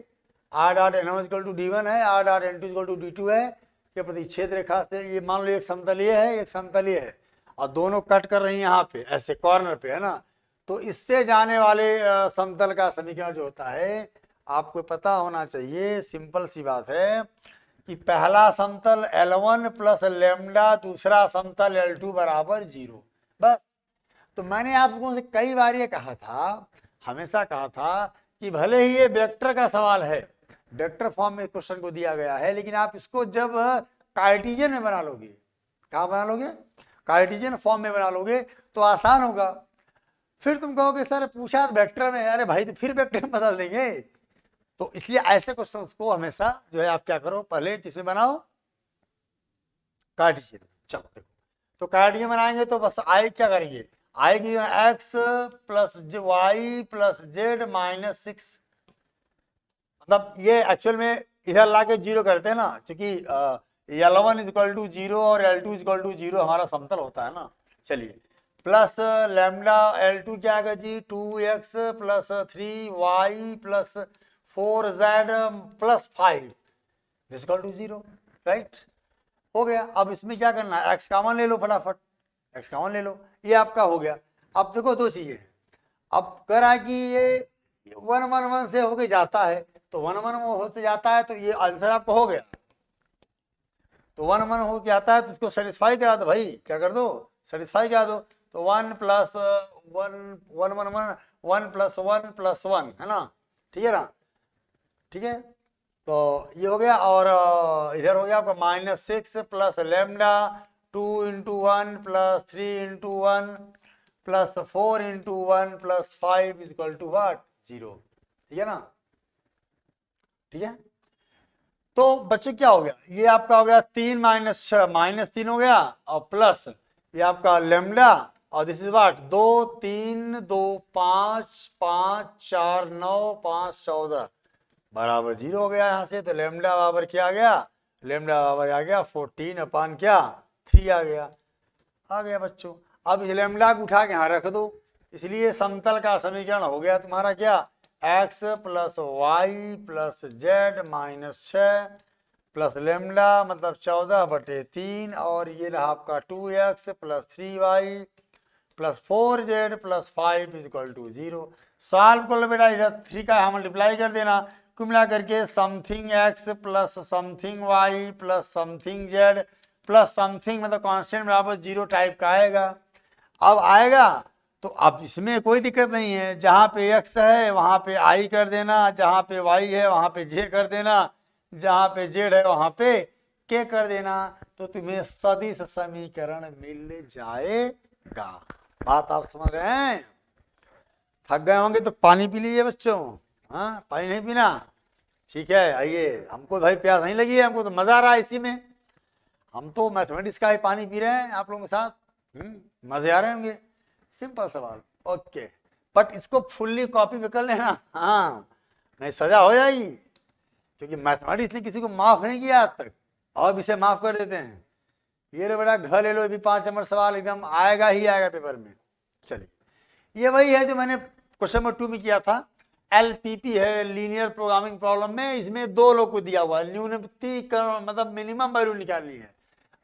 r.n1 = d1 है, r.n2 = d2 है, कि प्रतिच्छेद रेखा से ये मान लो एक समतल ये है, एक समतल ये है, और दोनों कट कर रही हैं यहाँ पे ऐसे कॉर्नर पे, है ना। तो इससे जाने वाले समतल का समीकरण जो होता है आपको पता होना चाहिए, सिंपल सी बात है कि पहला समतल L1 + लैम्डा, दूसरा समतल L2 = 0, बस। तो मैंने आप लोगों से कई बार ये कहा था, हमेशा कहा था कि भले ही ये वेक्टर का सवाल है, वेक्टर फॉर्म में क्वेश्चन को दिया गया है, लेकिन आप इसको जब कार्टेशियन में बना लोगे, कहाँ बना लोगे, कार्टेशियन फॉर्म में बना लोगे तो आसान होगा। फिर तुम कहोगे सर पूछा तो वेक्टर में, अरे भाई तो फिर वेक्टर में बदल देंगे। तो इसलिए ऐसे क्वेश्चंस को हमेशा जो है आप क्या करो, पहले किसमें बनाओ, कार्टेशियन। चलो देखो, तो कार्टेशियन बनाएंगे तो बस आई क्या करेंगे, आएगी x + y + z - 6, मतलब ये एक्चुअल में इधर लाके 0 करते हैं ना, क्योंकि L1 = 0 और L2 = 0 हमारा समतल होता है ना। चलिए, प्लस लैम्डा L2 क्या आएगा जी, 2x + 3y + 4z + 5 = 0, राइट, हो गया। अब इसमें क्या करना है, x कॉमन ले लो फटाफट, x कॉमन ले लो, ये आपका हो गया। अब देखो दो चीजें, अब करा कि ये 1 1 1 से होके जाता है, तो 1 1 होते जाता है, तो ये आंसर आपको हो गया। तो 1 1 हो के आता है तो इसको सेटिस्फाई करा दो भाई, क्या कर दो, सेटिस्फाई करा दो। तो 1 + 1 1 1 1 1 + 1 + 1 है ना, ठीक है ना, ठीक है। तो ये हो गया, और इधर हो गया आपका -6 + लैम्डा 2 × 1 + 3 × 1 + 4 × 1 + 5 = what, 0, ठीक है ना, ठीक है। तो बच्चों क्या हो गया, ये आपका हो गया 3 - 6 -3 हो गया, और प्लस ये आपका लैम्डा, और दिस इज व्हाट 2 3 2 5 5 4 9 5 14 बराबर 0 हो गया यहाँ से। तो लैम्डा बराबर क्या आ गया, लैम्डा बराबर आ गया 14 क्या 3 आ गया बच्चों। अब इस लैम्डा को उठा के यहाँ रख दो, इसलिए समतल का समीकरण हो गया तुम्हारा क्या, x + y + z - 6 plus lambda मतलब 14/3, और ये रहा आपका 2x + 3y + 4z + 5 = 0। सॉल्व कर लो बेटा, इधर 3 का हम मल्टीप्लाई कर देना, कुल मिला करके something x + something y + something z + something मतलब कांस्टेंट बराबर 0 टाइप का आएगा। अब आएगा तो अब इसमें कोई दिक्कत नहीं है, जहाँ पे x है वहाँ पे i कर देना, जहाँ पे y है वहाँ पे j कर देना, जहाँ पे z है वहाँ पे k कर देना, तो तुम्हें सदिश समीकरण मिल जाएगा। बात आप समझ रहे हैं, थक गए होंगे तो पानी पी लीजिए बच्चों, हाँ पानी नहीं पीना, ठीक है। आइए, हमको भाई प्यास नहीं लगी है, हमको तो मजा आ रहा है इसी में, हम तो मैथमेटिक्स का ही पानी पी रहे हैं आप लोगों के साथ, मजे आ रहे होंगे। सिंपल सवाल, ओके, बट इसको फुल्ली कॉपी भी कर लेना, हाँ नहीं सजा हो जाएगी, क्योंकि मैथमेटिक्स ने किसी को माफ नहीं किया आज तक, और इसे माफ कर देते हैं। ये लो बेटा घर ले लो, भी 5 नंबर सवाल एकदम आएगा ही आएगा पेपर में। चलिए, ये वही है जो मैंने क्वेश्चन नंबर 2 में किया था, LPP है, लीनियर प्रोग्रामिंग प्रॉब्लम में, इसमें 2 लोग को दिया हुआ है, न्यूनतम मतलब मिनिमम वैल्यू निकालनी है,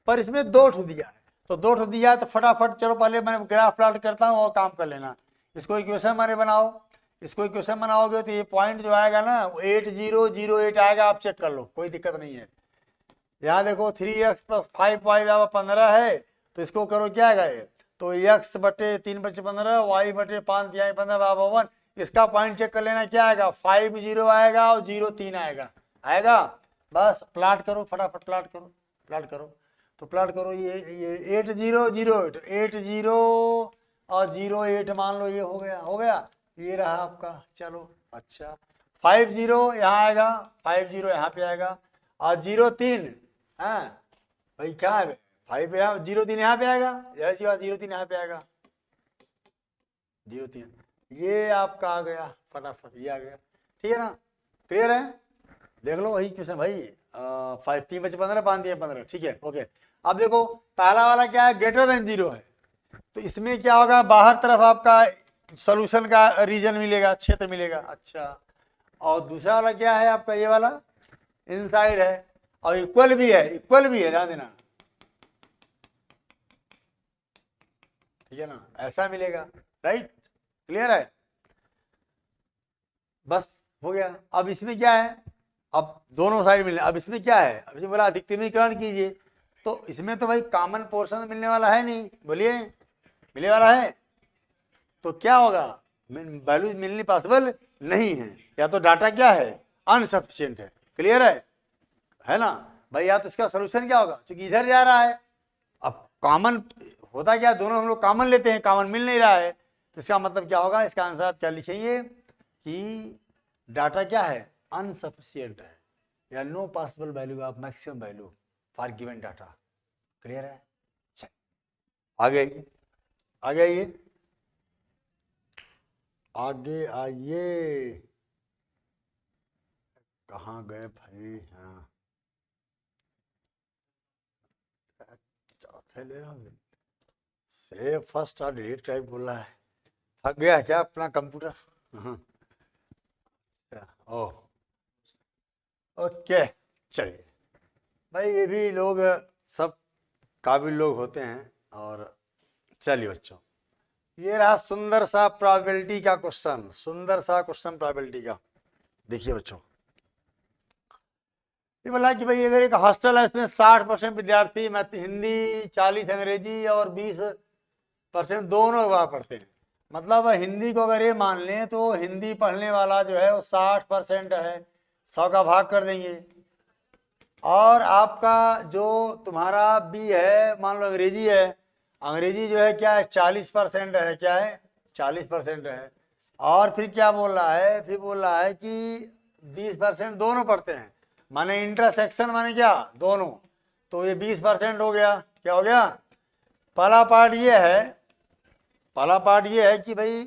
पर इसमें 2 ठो दिया है, तो 2 ठो दिया है तो फटाफट चलो पहले मैं ग्राफ प्लॉट करता हूँ और काम कर लेना। इसको इक्वेशन मैंने बनाओ, इसको क्वेश्चन बनाओगे तो ये पॉइंट जो आएगा ना 8008 आएगा, आप चेक कर लो, कोई दिक्कत नहीं है। यहाँ देखो 3x + 5y 15 है, तो इसको करो क्या आएगा ये, तो x बटे 3 बचे 15, y बटे 5 तिहाई 15 बराबर 1। इसका पॉइंट चेक कर लेना क्या आएगा, 5 0 आएगा और 0 3 आएगा, आएगा। बस प्लाट करो, फटाफट प्लाट करो, प्लाट करो। तो प्लाट करो, ये 8 0 0 8 8 0 और 0 8 मान लो, ये हो गया, हो गया, ये रहा आपका। चलो अच्छा, 5 0 यहाँ आएगा, 5 0 यहाँ पे आएगा, और 0 3, हाँ भाई क्या है 5 यहाँ, 0 3 यहाँ पे आएगा, ऐसी बात, 0 3 यहाँ पे आएगा, 0 3, ये आपका आ गया, फटाफट ये आ गया, ठीक है ना, क्लियर है। देख लो वही क्वेश्चन भाई, 5 3 बचे 15 5 दिए 15, ठीक है, ओके। अब देखो पहला वाला क्या है, ग्रेटर देन 0 है, तो इसमें क्या होगा, बाहर तरफ आपका सॉल्यूशन का रीजन मिलेगा, क्षेत्र मिलेगा, अच्छा। और दूसरा वाला क्या है आपका, ये वाला इनसाइड है, और इक्वल भी है, इक्वल भी है, ध्यान देना, ठीक है ना, ऐसा मिलेगा, राइट, क्लियर है। बस हो गया। अब इसमें क्या है, अब दोनों साइड मिलने, अब इसमें क्या है, अब इसमें बोला अधिकतमीकरण कीजिए, तो इसमें तो भाई कॉमन पोर्शन मिलने वाला है नहीं, बोलिए मिलने वाला है, तो क्या होगा, वैल्यू मिलनी पॉसिबल नहीं है, या तो डाटा क्या है, अनसफिशिएंट है, क्लियर है ना भाई। या तो इसका सोल्यूशन क्या होगा, क्योंकि इधर जा रहा है, अब कॉमन होता क्या, दोनों हम लोग कॉमन लेते हैं, कॉमन मिल नहीं रहा है, तो इसका मतलब क्या होगा, इसका आंसर आप क्या लिखेंगे कि डाटा क्या है, अनसफिशिएंट है, या no possible value of maximum value for given data, clear है। आगे आगे आइए, आगे आइए, कहाँ गए भाई, हाँ चौथे ले रहा हूँ, सेव फर्स्ट और डिलीट टाइप बोल रहा है, थक गया क्या अपना कंप्यूटर, ओह ओके, चलिए भाई, ये भी लोग सब काबिल लोग होते हैं, और चलिए बच्चों, ये रहा सुंदर सा प्रोबेबिलिटी का क्वेश्चन, सुंदर सा क्वेश्चन प्रोबेबिलिटी का। देखिए बच्चों, ये बोला कि भाई अगर एक हॉस्टल है, इसमें 60% विद्यार्थी हिंदी, 40 अंग्रेजी और 20% दोनों बार पढ़ते हैं, मतलब हिंदी को अगर ये मान लें तो हिंदी पढ़ने वाला जो है वो 60% है, 100 का भाग कर देंगे, और आपका जो तुम्हारा बी है, मान लो अंग्रेजी है, अंग्रेजी जो है क्या है, 40% है, क्या है 40% है, और फिर क्या बोल रहा है, फिर बोल रहा है कि 20% दोनों पढ़ते हैं, माने इंटरसेक्शन माने क्या, दोनों, तो ये 20% हो गया, क्या हो गया। पहला पार्ट ये है, पहला पार्ट ये है कि भाई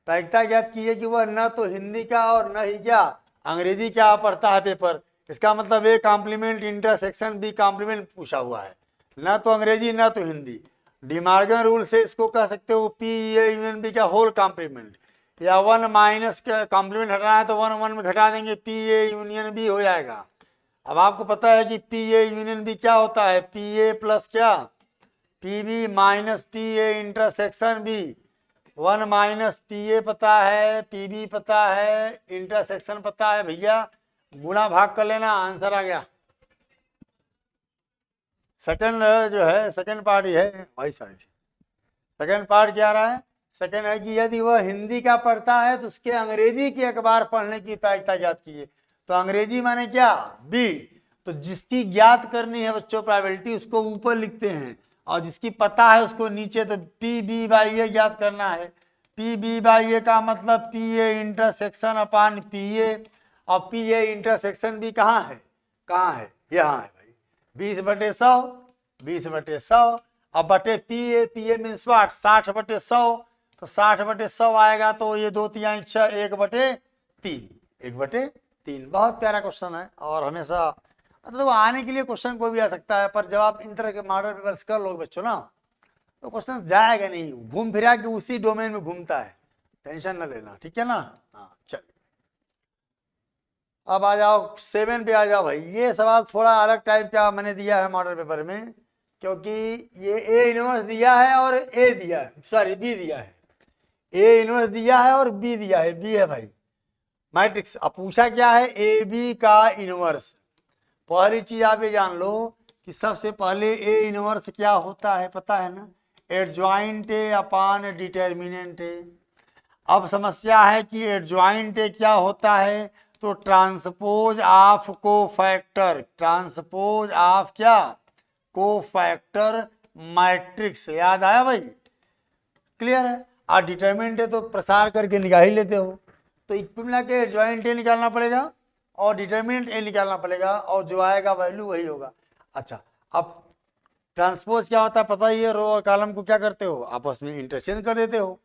प्रायिकता ज्ञात कीजिए कि वह न तो हिंदी का और न ही क्या अंग्रेजी क्या पढ़ता है पेपर, इसका मतलब A complement intersection B complement पूछा हुआ है, न तो अंग्रेजी न तो हिंदी। डिमार्गन रूल से इसको कह सकते हो पी ए यूनियन बी का होल कॉम्प्लीमेंट, या 1 माइनस का कॉम्प्लीमेंट हटाना है तो 1 1 में घटा देंगे, पी ए यूनियन बी हो जाएगा। अब आपको पता है कि पी ए यूनियन बी क्या होता है, पी ए प्लस क्या, P B minus P A intersection B, 1 minus P A पता है, पी बी पता है, इंटरसेक्शन पता है, भैया गुणा भाग कर लेना, आंसर आ गया। सेकंड जो है, सेकंड पार्ट ये है भाई साहब, सेकंड पार्ट क्या रहा है, सेकंड है कि यदि वह हिंदी का पढ़ता है तो उसके अंग्रेजी के अखबार पढ़ने की प्रायिकता ज्ञात कीजिए, तो अंग्रेजी माने क्या, बी, तो जिसकी ज्ञात करनी है बच्चों प्रोबेबिलिटी उसको ऊपर लिखते हैं, और जिसकी पता है उसको नीचे, तो पी बी बाई ए ज्ञात करना है, पी बी बाई ए का मतलब P A intersection upon P A, और पी ए इंटरसेक्शन भी कहाँ है, कहाँ है, यहाँ है भाई, 20/100, 20/100, अब बटे पी ए मीन्स वाट 60/100, तो 60/100 आएगा, तो ये 2 3 6 1/3, 1/3, बहुत प्यारा क्वेश्चन है, और हमेशा मतलब तो आने के लिए क्वेश्चन कोई भी आ सकता है, पर जब आप इन तरह के मॉडल पेपर्स कर लोगे बच्चों ना, तो क्वेश्चन जाएगा नहीं, घूम फिरा के उसी डोमेन में घूमता है, टेंशन न लेना, ठीक है ना। हाँ चल, अब आ जाओ 7 पे आ जाओ भाई, ये सवाल थोड़ा अलग टाइप का मैंने दिया है मॉडल पेपर में, क्योंकि ये ए इनवर्स दिया है और ए दिया है, सॉरी बी दिया है, ए इनवर्स दिया है और बी दिया है, बी है भाई मैट्रिक्स। अब पूछा क्या है, ए बी का इनवर्स। पहली चीज आप ये जान लो कि सबसे पहले ए इनवर्स क्या होता है पता है ना, एडजॉइंट ए अपान डिटर्मिनेंट ए। अब समस्या है कि एडजॉइंट ए क्या होता है, तो transpose of cofactor, transpose of क्या, कोफैक्टर मैट्रिक्स। याद आया भाई, क्लियर है। और डिटरमिनेंट है तो प्रसार करके निकाल ही लेते हो, तो इक्विप मिला के एडजॉइंट ए निकालना पड़ेगा और डिटरमिनेंट ए निकालना पड़ेगा, और जो आएगा वैल्यू वही होगा। अच्छा, अब ट्रांसपोज क्या होता है पता ही है, रो और कॉलम को क्या करते हो, आपस में इंटरचेंज कर देते हो।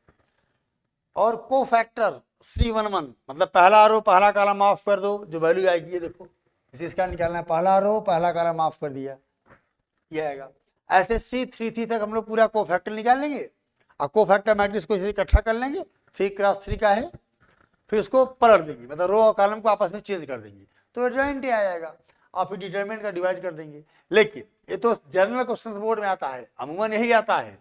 और कोफैक्टर C11 मतलब पहला रो पहला कॉलम ऑफ कर दो, जो वैल्यू आएगी ये देखो, इसे इसका निकालना है, पहला रो पहला कॉलम ऑफ कर दिया, ये आएगा। ऐसे C33 तक हम लोग पूरा कोफैक्टर निकाल लेंगे, और कोफैक्टर मैट्रिक्स को इसे इकट्ठा कर लेंगे, 3x3 का है, फिर उसको पलट देंगे, मतलब रो और कॉलम को आपस में चेंज कर देंगे, तो एडजॉइंट आ जाएगा, और फिर डिटरमिनेंट का डिवाइड कर देंगे। लेकिन ये तो जनरल क्वेश्चन बोर्ड में आता है, अमूमन यही आता है।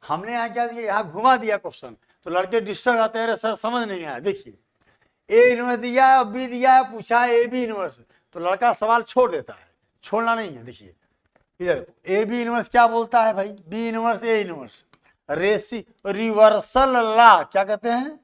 हमने यहाँ क्या दिया, यहाँ घुमा दिया क्वेश्चन, तो लड़के डिस्टर्ब आते हैं, सर समझ नहीं आया। देखिए ए इनवर्स दिया है और बी दिया है, पूछा है ए बी इनवर्स, तो लड़का सवाल छोड़ देता है, छोड़ना नहीं है। देखिए इधर ए बी इनवर्स क्या बोलता है भाई, बी इनवर्स ए इनवर्स, रेसी रिवर्सल लॉ क्या कहते हैं।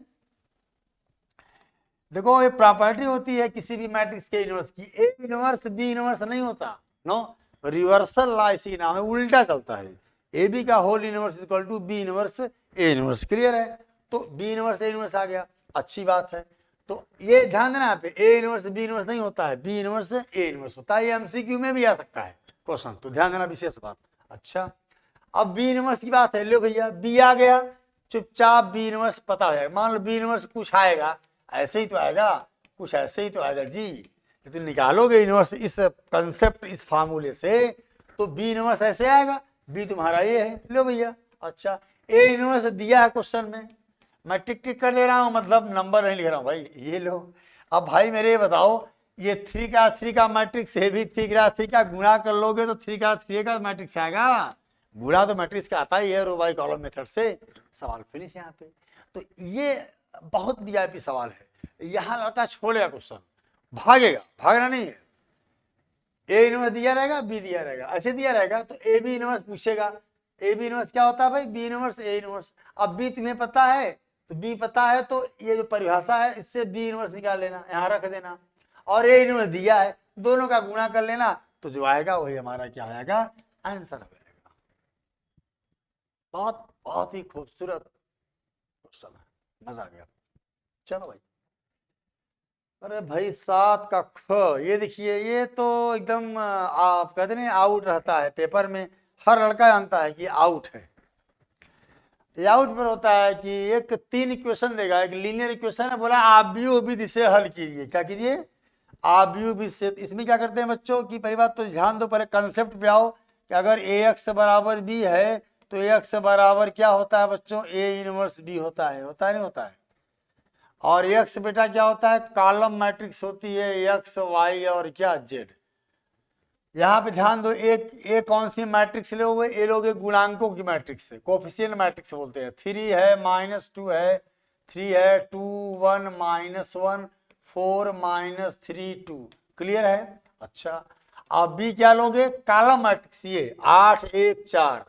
देखो ये प्रॉपर्टी होती है किसी भी मैट्रिक्स के इनवर्स की, ए इनवर्स बी इनवर्स नहीं होता, नो, रिवर्सल लॉ इसी नाम है, उल्टा चलता है। ए बी का whole inverse equal to B inverse A inverse, clear है। तो बी इनवर्स ए इनवर्स आ गया, अच्छी बात है। तो ये ध्यान देना यहाँ पे, ए इनवर्स बी इनवर्स नहीं होता है, बी इनवर्स ए इनवर्स होता है। ये एमसीक्यू में भी आ सकता है क्वेश्चन, तो ध्यान देना विशेष बात। अच्छा, अब बी इनवर्स की बात है, लो भैया बी आ गया, चुपचाप बी इनवर्स पता हो जाएगा। मान लो बी इनवर्स कुछ आएगा, ऐसे ही तो आएगा, कुछ ऐसे ही तो आएगा जी, तो निकालोगे इनवर्स इस कंसेप्ट इस फार्मूले से, तो बी इनवर्स ऐसे आएगा, बी तुम्हारा ये है, लो भैया। अच्छा, ए इनवर्स दिया है क्वेश्चन में, मैं टिक टिक कर दे रहा हूँ, मतलब नंबर नहीं लिख रहा हूँ भाई, ये लो। अब भाई मेरे ये बताओ, ये 3x3 का मैट्रिक्स है भी, 3x3 का गुणा कर लोगे तो 3x3 का मैट्रिक्स आएगा, गुणा तो मैट्रिक्स का आता ही है रो बाई कॉलम मेथड से। सवाल फिनिश यहाँ पे। तो ये बहुत वीआईपी सवाल है, यहाँ लड़का छोड़ेगा क्वेश्चन, भागेगा, भागना नहीं है। ए इनवर्स दिया रहेगा, बी दिया रहेगा, ऐसे दिया रहेगा तो ए बी इनवर्स पूछेगा। ए बी इनवर्स क्या होता है भाई, बी इनवर्स ए इनवर्स। अब बी तुम्हें पता है, तो बी पता है, तो ये जो परिभाषा है इससे बी इनवर्स निकाल लेना, यहाँ रख देना, और ए इनवर्स दिया है, दोनों का गुणा कर लेना, तो जो आएगा वही हमारा क्या आएगा, आंसर हो जाएगा। बहुत बहुत ही खूबसूरत क्वेश्चन है, मजा आ गया। चलो भाई, अरे भाई 7 का ख, ये देखिए, ये तो एकदम आप कहते नहीं आउट रहता है पेपर में, हर लड़का जानता है कि आउट है। ये आउट पर होता है कि एक 3 इक्वेशन देगा, एक लीनियर इक्वेशन है, बोला आप भी वो भी इसे हल कीजिए, क्या कीजिए, आप भी वो भी से। इसमें क्या करते हैं बच्चों की, पहली बात तो ध्यान दो, पहले कंसेप्ट पे आओ कि अगर ए एक्स बराबर बी है तो ए एक्स बराबर क्या होता है बच्चों, ए इनवर्स बी होता है, होता है नहीं होता है। और एक्स बेटा क्या होता है, कॉलम मैट्रिक्स होती है, एक्स वाई और क्या जेड। यहाँ पे ध्यान दो, एक कौन सी मैट्रिक्स लोगे, ये लोगे गुणांकों की मैट्रिक्स है, कोफिशिएंट मैट्रिक्स बोलते हैं। 3 है, -2 है, 3 है, 2 1 -1 4 -3 2, क्लियर है। अच्छा, अब बी क्या लोगे, कॉलम मैट्रिक्स, ये 8 1 4,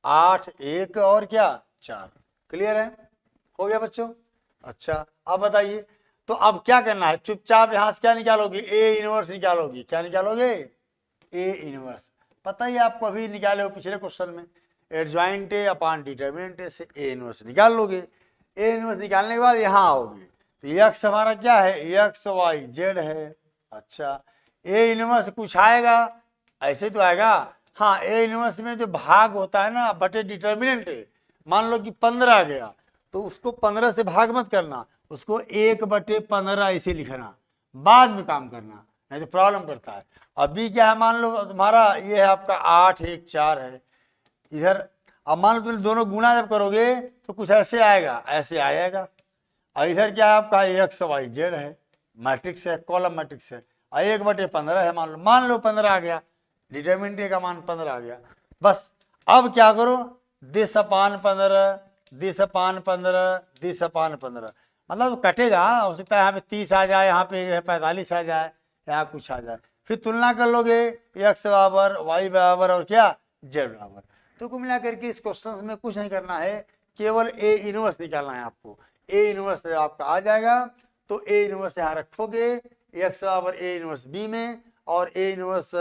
8 1 और क्या 4, क्लियर है, हो गया बच्चों। अच्छा, अब बताइए, तो अब क्या करना है, चुपचाप यहां से क्या निकालोगे, ए इनवर्स निकालोगे, क्या निकालोगे, ए इनवर्स। पता ही आपको, अभी निकाले हो पिछले क्वेश्चन में, adjoint A upon determinant A से ए इनवर्स निकाल लोगे। ए इनवर्स निकालने के बाद यहाँ आओगे, तो एक्स हमारा क्या है, एक्स वाई जेड है। अच्छा, ए इनवर्स कुछ आएगा, ऐसे तो आएगा, हाँ ए इनवर्स में जो भाग होता है ना बटे डिटरमिनेंट है, मान लो कि 15 आ गया, तो उसको 15 से भाग मत करना, उसको 1/15 ऐसे लिखना, बाद में काम करना, नहीं तो प्रॉब्लम करता है। अभी क्या है, मान लो तुम्हारा ये है आपका 8 1 4 है इधर, अब मान लो तुम दोनों गुणा जब करोगे तो कुछ ऐसे आएगा, ऐसे आएगा, और इधर क्या है आपका एक्स वाई जेड है, मैट्रिक्स है, कॉलम मैट्रिक्स है, और 1/15 है, मान लो 15 आ गया, डिटरमिनेंट का मान 15 आ गया। बस अब क्या करो, 10/15 10/15, 10/15, मतलब कटेगा, हो सकता है यहाँ पे 30 आ जाए, यहाँ पे 45 आ जाए, यहाँ कुछ आ जाए। फिर तुलना कर लोगे x बराबर y बराबर और क्या z बराबर। तो कुल मिला करके इस क्वेश्चन में कुछ नहीं करना है, केवल a इनवर्स निकालना है आपको। a इनवर्स आपका आ जाएगा तो a इनवर्स यहाँ रखोगे, x बराबर a इनवर्स b में, और a इनवर्स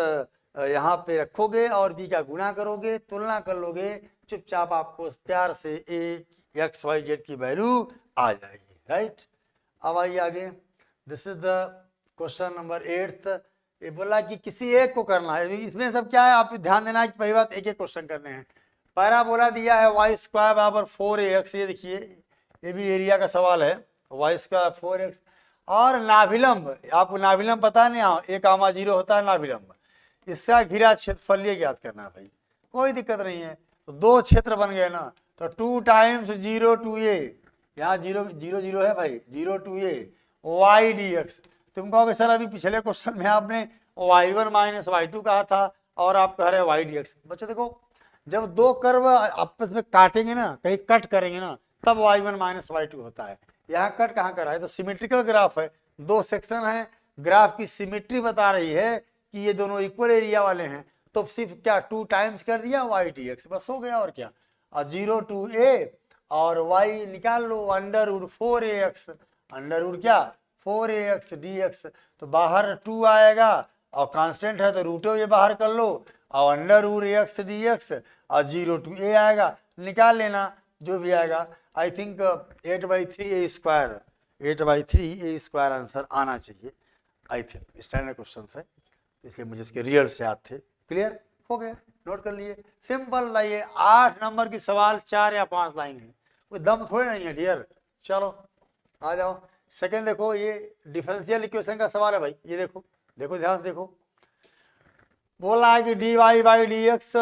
यहाँ पे रखोगे और b का गुणा करोगे, तुलना कर लोगे, चुपचाप आपको प्यार से a x y z की वैल्यू आ जाएगी, राइट। अब आइए आगे, this is the question number 8। ये बोला कि किसी एक को करना है, इसमें सब क्या है आप ध्यान देना है कि पहली बात एक एक क्वेश्चन करने हैं। पहला बोला दिया है y स्क्वायर बराबर 4ax, ये देखिए ये भी एरिया का सवाल है, y स्क्वायर 4x, और नाभिलंब, आपको नाभिलंब पता नहीं, हाँ 1,0 होता है नाभिलंब, इसका घिरा क्षेत्रफल ज्ञात करना है भाई, कोई दिक्कत नहीं है। तो दो क्षेत्र बन गए ना, तो 2 टाइम्स 0 to a, यहाँ 0 0 0 है भाई, 0 to a y dx। तुम कहोगे सर अभी पिछले क्वेश्चन में आपने y1 माइनस y2 कहा था और आप कह रहे हैं y dx। बच्चों देखो, जब दो कर्व आपस में काटेंगे ना, कहीं कट करेंगे ना, तब y1 माइनस y2 होता है। यहाँ कट कहाँ कर रहा है, तो सिमेट्रिकल ग्राफ है, दो सेक्शन है, ग्राफ की सिमेट्री बता रही है कि ये दोनों इक्वल एरिया वाले हैं, तो सिर्फ क्या 2 टाइम्स कर दिया y dx, बस हो गया और क्या। और 0 to a और y निकाल लो, √4ax, अंडर क्या 4ax dx, तो बाहर 2 आएगा और कांस्टेंट है तो रूट ये बाहर कर लो, और √ax dx, और 0 to a आएगा, निकाल लेना जो भी आएगा। I think 8/3 square, 8/3 square answer आना चाहिए, आई थिंक स्टैंडर्ड क्वेश्चन है, इसलिए मुझे इसके रियल से याद थे। क्लियर हो गया, नोट कर लिए, सिंपल लाइए। 8 नंबर की सवाल 4 या 5 लाइन है, कोई दम थोड़े नहीं है डियर। चलो आ जाओ, सेकंड देखो, ये डिफरेंशियल इक्वेशन का सवाल है भाई, ये देखो देखो ध्यान से देखो, बोला है कि dy/dx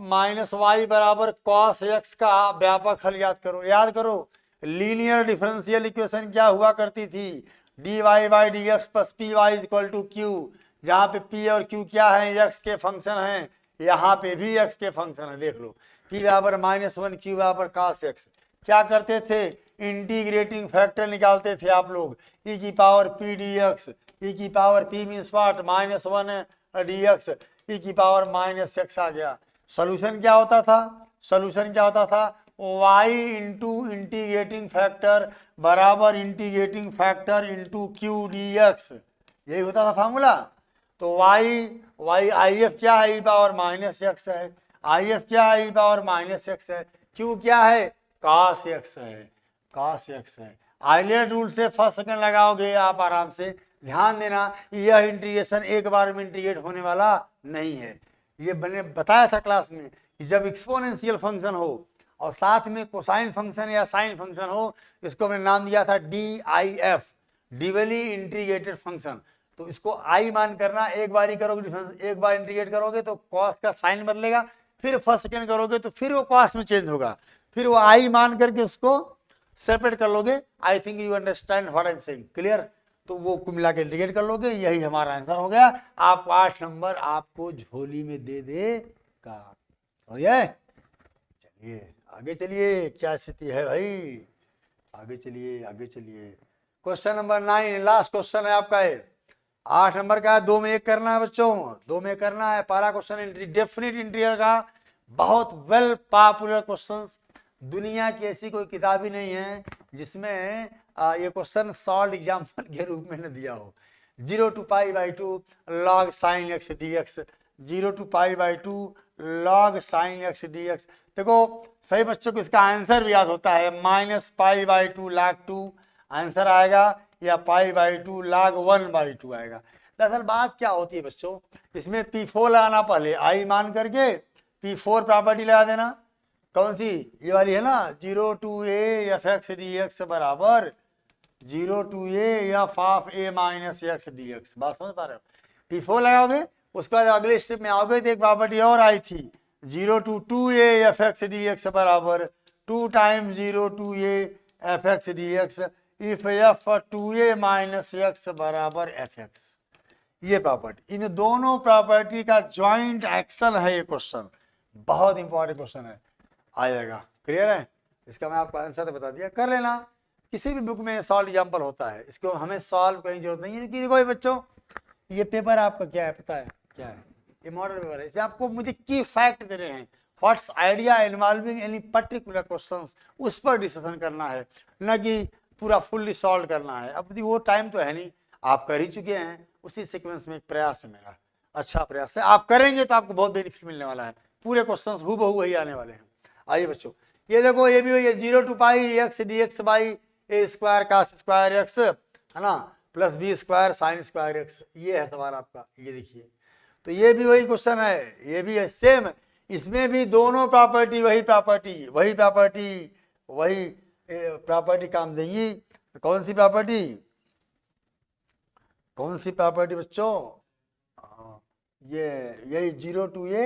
माइनस y बराबर cos x का व्यापक हल याद करो। याद करो लीनियर डिफरेंशियल इक्वेशन क्या हुआ करती थी, dy/dx plus py equal to q, जहाँ पे p और q क्या है, x के फंक्शन हैं, यहाँ पे भी x के फंक्शन है। देख लो p बराबर -1, q बराबर cos x, क्या करते थे, इंटीग्रेटिंग फैक्टर निकालते थे आप लोग, e की पावर p dx, e की power p means what -1 dx, e की पावर -x आ गया। सोल्यूशन क्या होता था, सोल्यूशन क्या होता था, y इंटू इंटीग्रेटिंग फैक्टर बराबर integrating factor into q dx, यही होता था फार्मूला। तो y if क्या है, e पावर -x है, if क्या है, e पावर -x है, q क्या है, cos x है, cos x है। आइलेट रूल से फर्स्ट सेकंड लगाओगे आप आराम से, ध्यान देना यह इंटीग्रेशन एक बार में इंटीग्रेट होने वाला नहीं है। ये मैंने बताया था क्लास में कि जब एक्सपोनेंशियल फंक्शन हो और साथ में कोसाइन फंक्शन या साइन फंक्शन हो, इसको मैंने नाम दिया था DIF, डिवली इंटीग्रेटेड फंक्शन। तो इसको आई मान करना, एक बार ही करोगे, एक बार इंटीग्रेट करोगे तो कॉस का साइन बदलेगा, फिर फर्स्ट सेकंड करोगे तो फिर वो कॉस में चेंज होगा, फिर वो आई मान करके उसको सेपरेट कर लोगे। I think you understand what I am saying, clear. तो वो कुल मिला के इंटीग्रेट कर लोगे, यही हमारा आंसर हो गया। आप 8 नंबर आपको झोली में दे देगा। हो गया, चलिए आगे चलिए, क्या स्थिति है भाई, आगे चलिए आगे चलिए। क्वेश्चन नंबर 9 लास्ट क्वेश्चन है आपका, है 8 नंबर का है, 2 में 1 करना है बच्चों, 2 में करना है। पहला क्वेश्चन डेफिनेट इंटीग्रल का, बहुत वेल पॉपुलर क्वेश्चन, दुनिया की ऐसी कोई किताब ही नहीं है जिसमें ये क्वेश्चन सॉल्व एग्जाम्पल के रूप में न दिया हो। 0 to π/2 log sin x dx, 0 to π/2 log sin x dx। देखो सही बच्चों को इसका आंसर भी याद होता है, -π/2 log 2 आंसर आएगा, या π/2 log 1/2 आएगा। दरअसल बात क्या होती है बच्चों, इसमें P4 लगाना, पहले आई मान करके P4 प्रॉपर्टी लगा देना, कौन सी, ये वाली है ना, 0 to a f(x) dx बराबर 0 to a f(a - x) dx। बात समझ पा रहे हो, P4 लगाओगे, उसके बाद अगले स्टेप में आओगे तो एक प्रॉपर्टी और आई थी, 0 to 2a f(x) dx बराबर 2 times 0 to a f(x) dx if f 2a - x बराबर fx। ये प्रॉपर्टी, इन दोनों प्रॉपर्टी का ज्वाइंट एक्शन है ये क्वेश्चन, बहुत इंपॉर्टेंट क्वेश्चन है, आएगा। क्लियर है, इसका मैं आपको आंसर तो बता दिया, कर लेना। किसी भी बुक में सॉल्व एग्जाम्पल होता है, इसको हमें सॉल्व करने की जरूरत नहीं है। कि देखो ये बच्चों, ये पेपर आपका क्या है पता है क्या है? ये मॉडल पेपर है। इसमें आपको मुझे की फैक्ट दे रहे हैं, what's idea involving any particular questions, उस पर डिस्कशन करना है, न कि पूरा फुल्ली सॉल्व करना है। अब वो टाइम तो है नहीं, आप कर ही चुके हैं। उसी सीक्वेंस में एक प्रयास है मेरा, अच्छा प्रयास है, आप करेंगे तो आपको बहुत बेनिफिट मिलने वाला है। पूरे क्वेश्चंस हूबहू वही आने वाले हैं। आइए बच्चों, ये देखो ये भी ये 0 to pi X D X by A square cos square X है ना, plus B square sine square X, ये है सवाल आपका। ये देखिए, तो ये भी वही क्वेश्चन है, ये भी है सेम। इसमें भी दोनों प्रॉपर्टी वही प्रॉपर्टी वही प्रॉपर्टी वही प्रॉपर्टी काम देंगी। कौन सी प्रॉपर्टी, कौन सी प्रॉपर्टी बच्चों? ये यही 0 to ये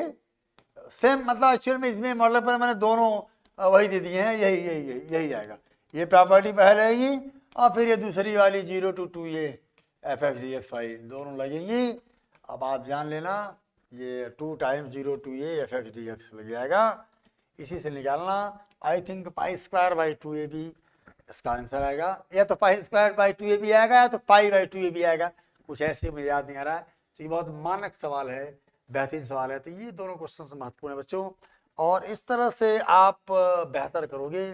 सेम, मतलब एक्चुअल में इसमें मॉडल पर मैंने दोनों वही दे दिए हैं, यही यही यही यही आएगा। ये प्रॉपर्टी पहले रहेगी और फिर ये दूसरी वाली 0 to 2 ये F X D X Y दोनों लगेंगी। अब आप जान लेना, ये 2 times 0 to ये एफ एक्स डी एक्स लग जाएगा। इसी से निकालना, I think pi square by 2 A B इसका आंसर आएगा, या तो pi square by 2 A B आएगा या तो पाई बाई 2 ए बी आएगा, कुछ ऐसे मुझे याद नहीं आ रहा है। तो ये बहुत मानक सवाल है, बेहतरीन सवाल है। तो ये दोनों क्वेश्चन महत्वपूर्ण है बच्चों, और इस तरह से आप बेहतर करोगे,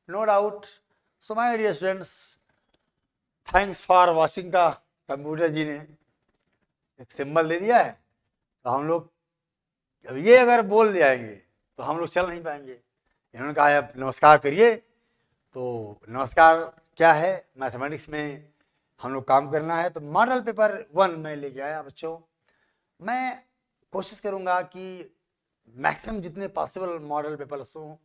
no doubt. So my dear students, thanks for watching. का कंप्यूटर जी ने एक सिंबल दे दिया है, तो हम लोग अब ये अगर बोल जाएंगे तो हम लोग चल नहीं पाएंगे। इन्होंने कहा है नमस्कार करिए, तो नमस्कार क्या है, मैथमेटिक्स में हम लोग काम करना है। तो मॉडल पेपर 1 में लेके आया बच्चों। मैं कोशिश करूंगा कि मैक्सिमम जितने पॉसिबल मॉडल पेपर्स हों,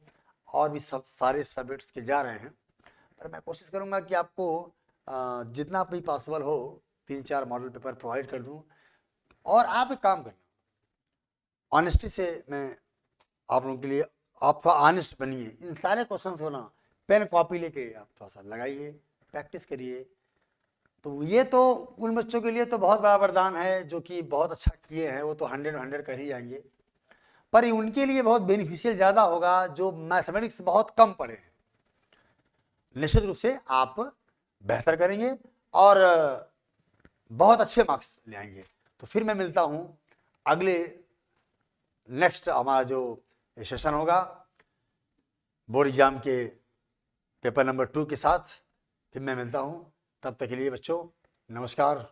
और भी सब सारे सब्जेक्ट्स के जा रहे हैं, पर मैं कोशिश करूंगा कि आपको जितना भी पॉसिबल हो 3-4 मॉडल पेपर प्रोवाइड कर दूं। और आप एक काम करना, ऑनेस्टी से मैं आप लोगों के लिए, आप थोड़ा ऑनेस्ट बनिए। इन सारे क्वेश्चंस को ना पेन कॉपी लेके आप थोड़ा सा लगाइए, प्रैक्टिस करिए। तो ये तो उन बच्चों के लिए तो बहुत बड़ा वरदान है जो कि बहुत अच्छा किए हैं, वो तो 100 कर ही जाएंगे। पर उनके लिए बहुत बेनिफिशियल ज़्यादा होगा जो मैथमेटिक्स बहुत कम पढ़े हैं। निश्चित रूप से आप बेहतर करेंगे और बहुत अच्छे मार्क्स ले आएंगे। तो फिर मैं मिलता हूँ अगले नेक्स्ट हमारा जो सेशन होगा बोर्ड एग्जाम के पेपर नंबर 2 के साथ। फिर मैं मिलता हूँ, तब तक के लिए बच्चों नमस्कार।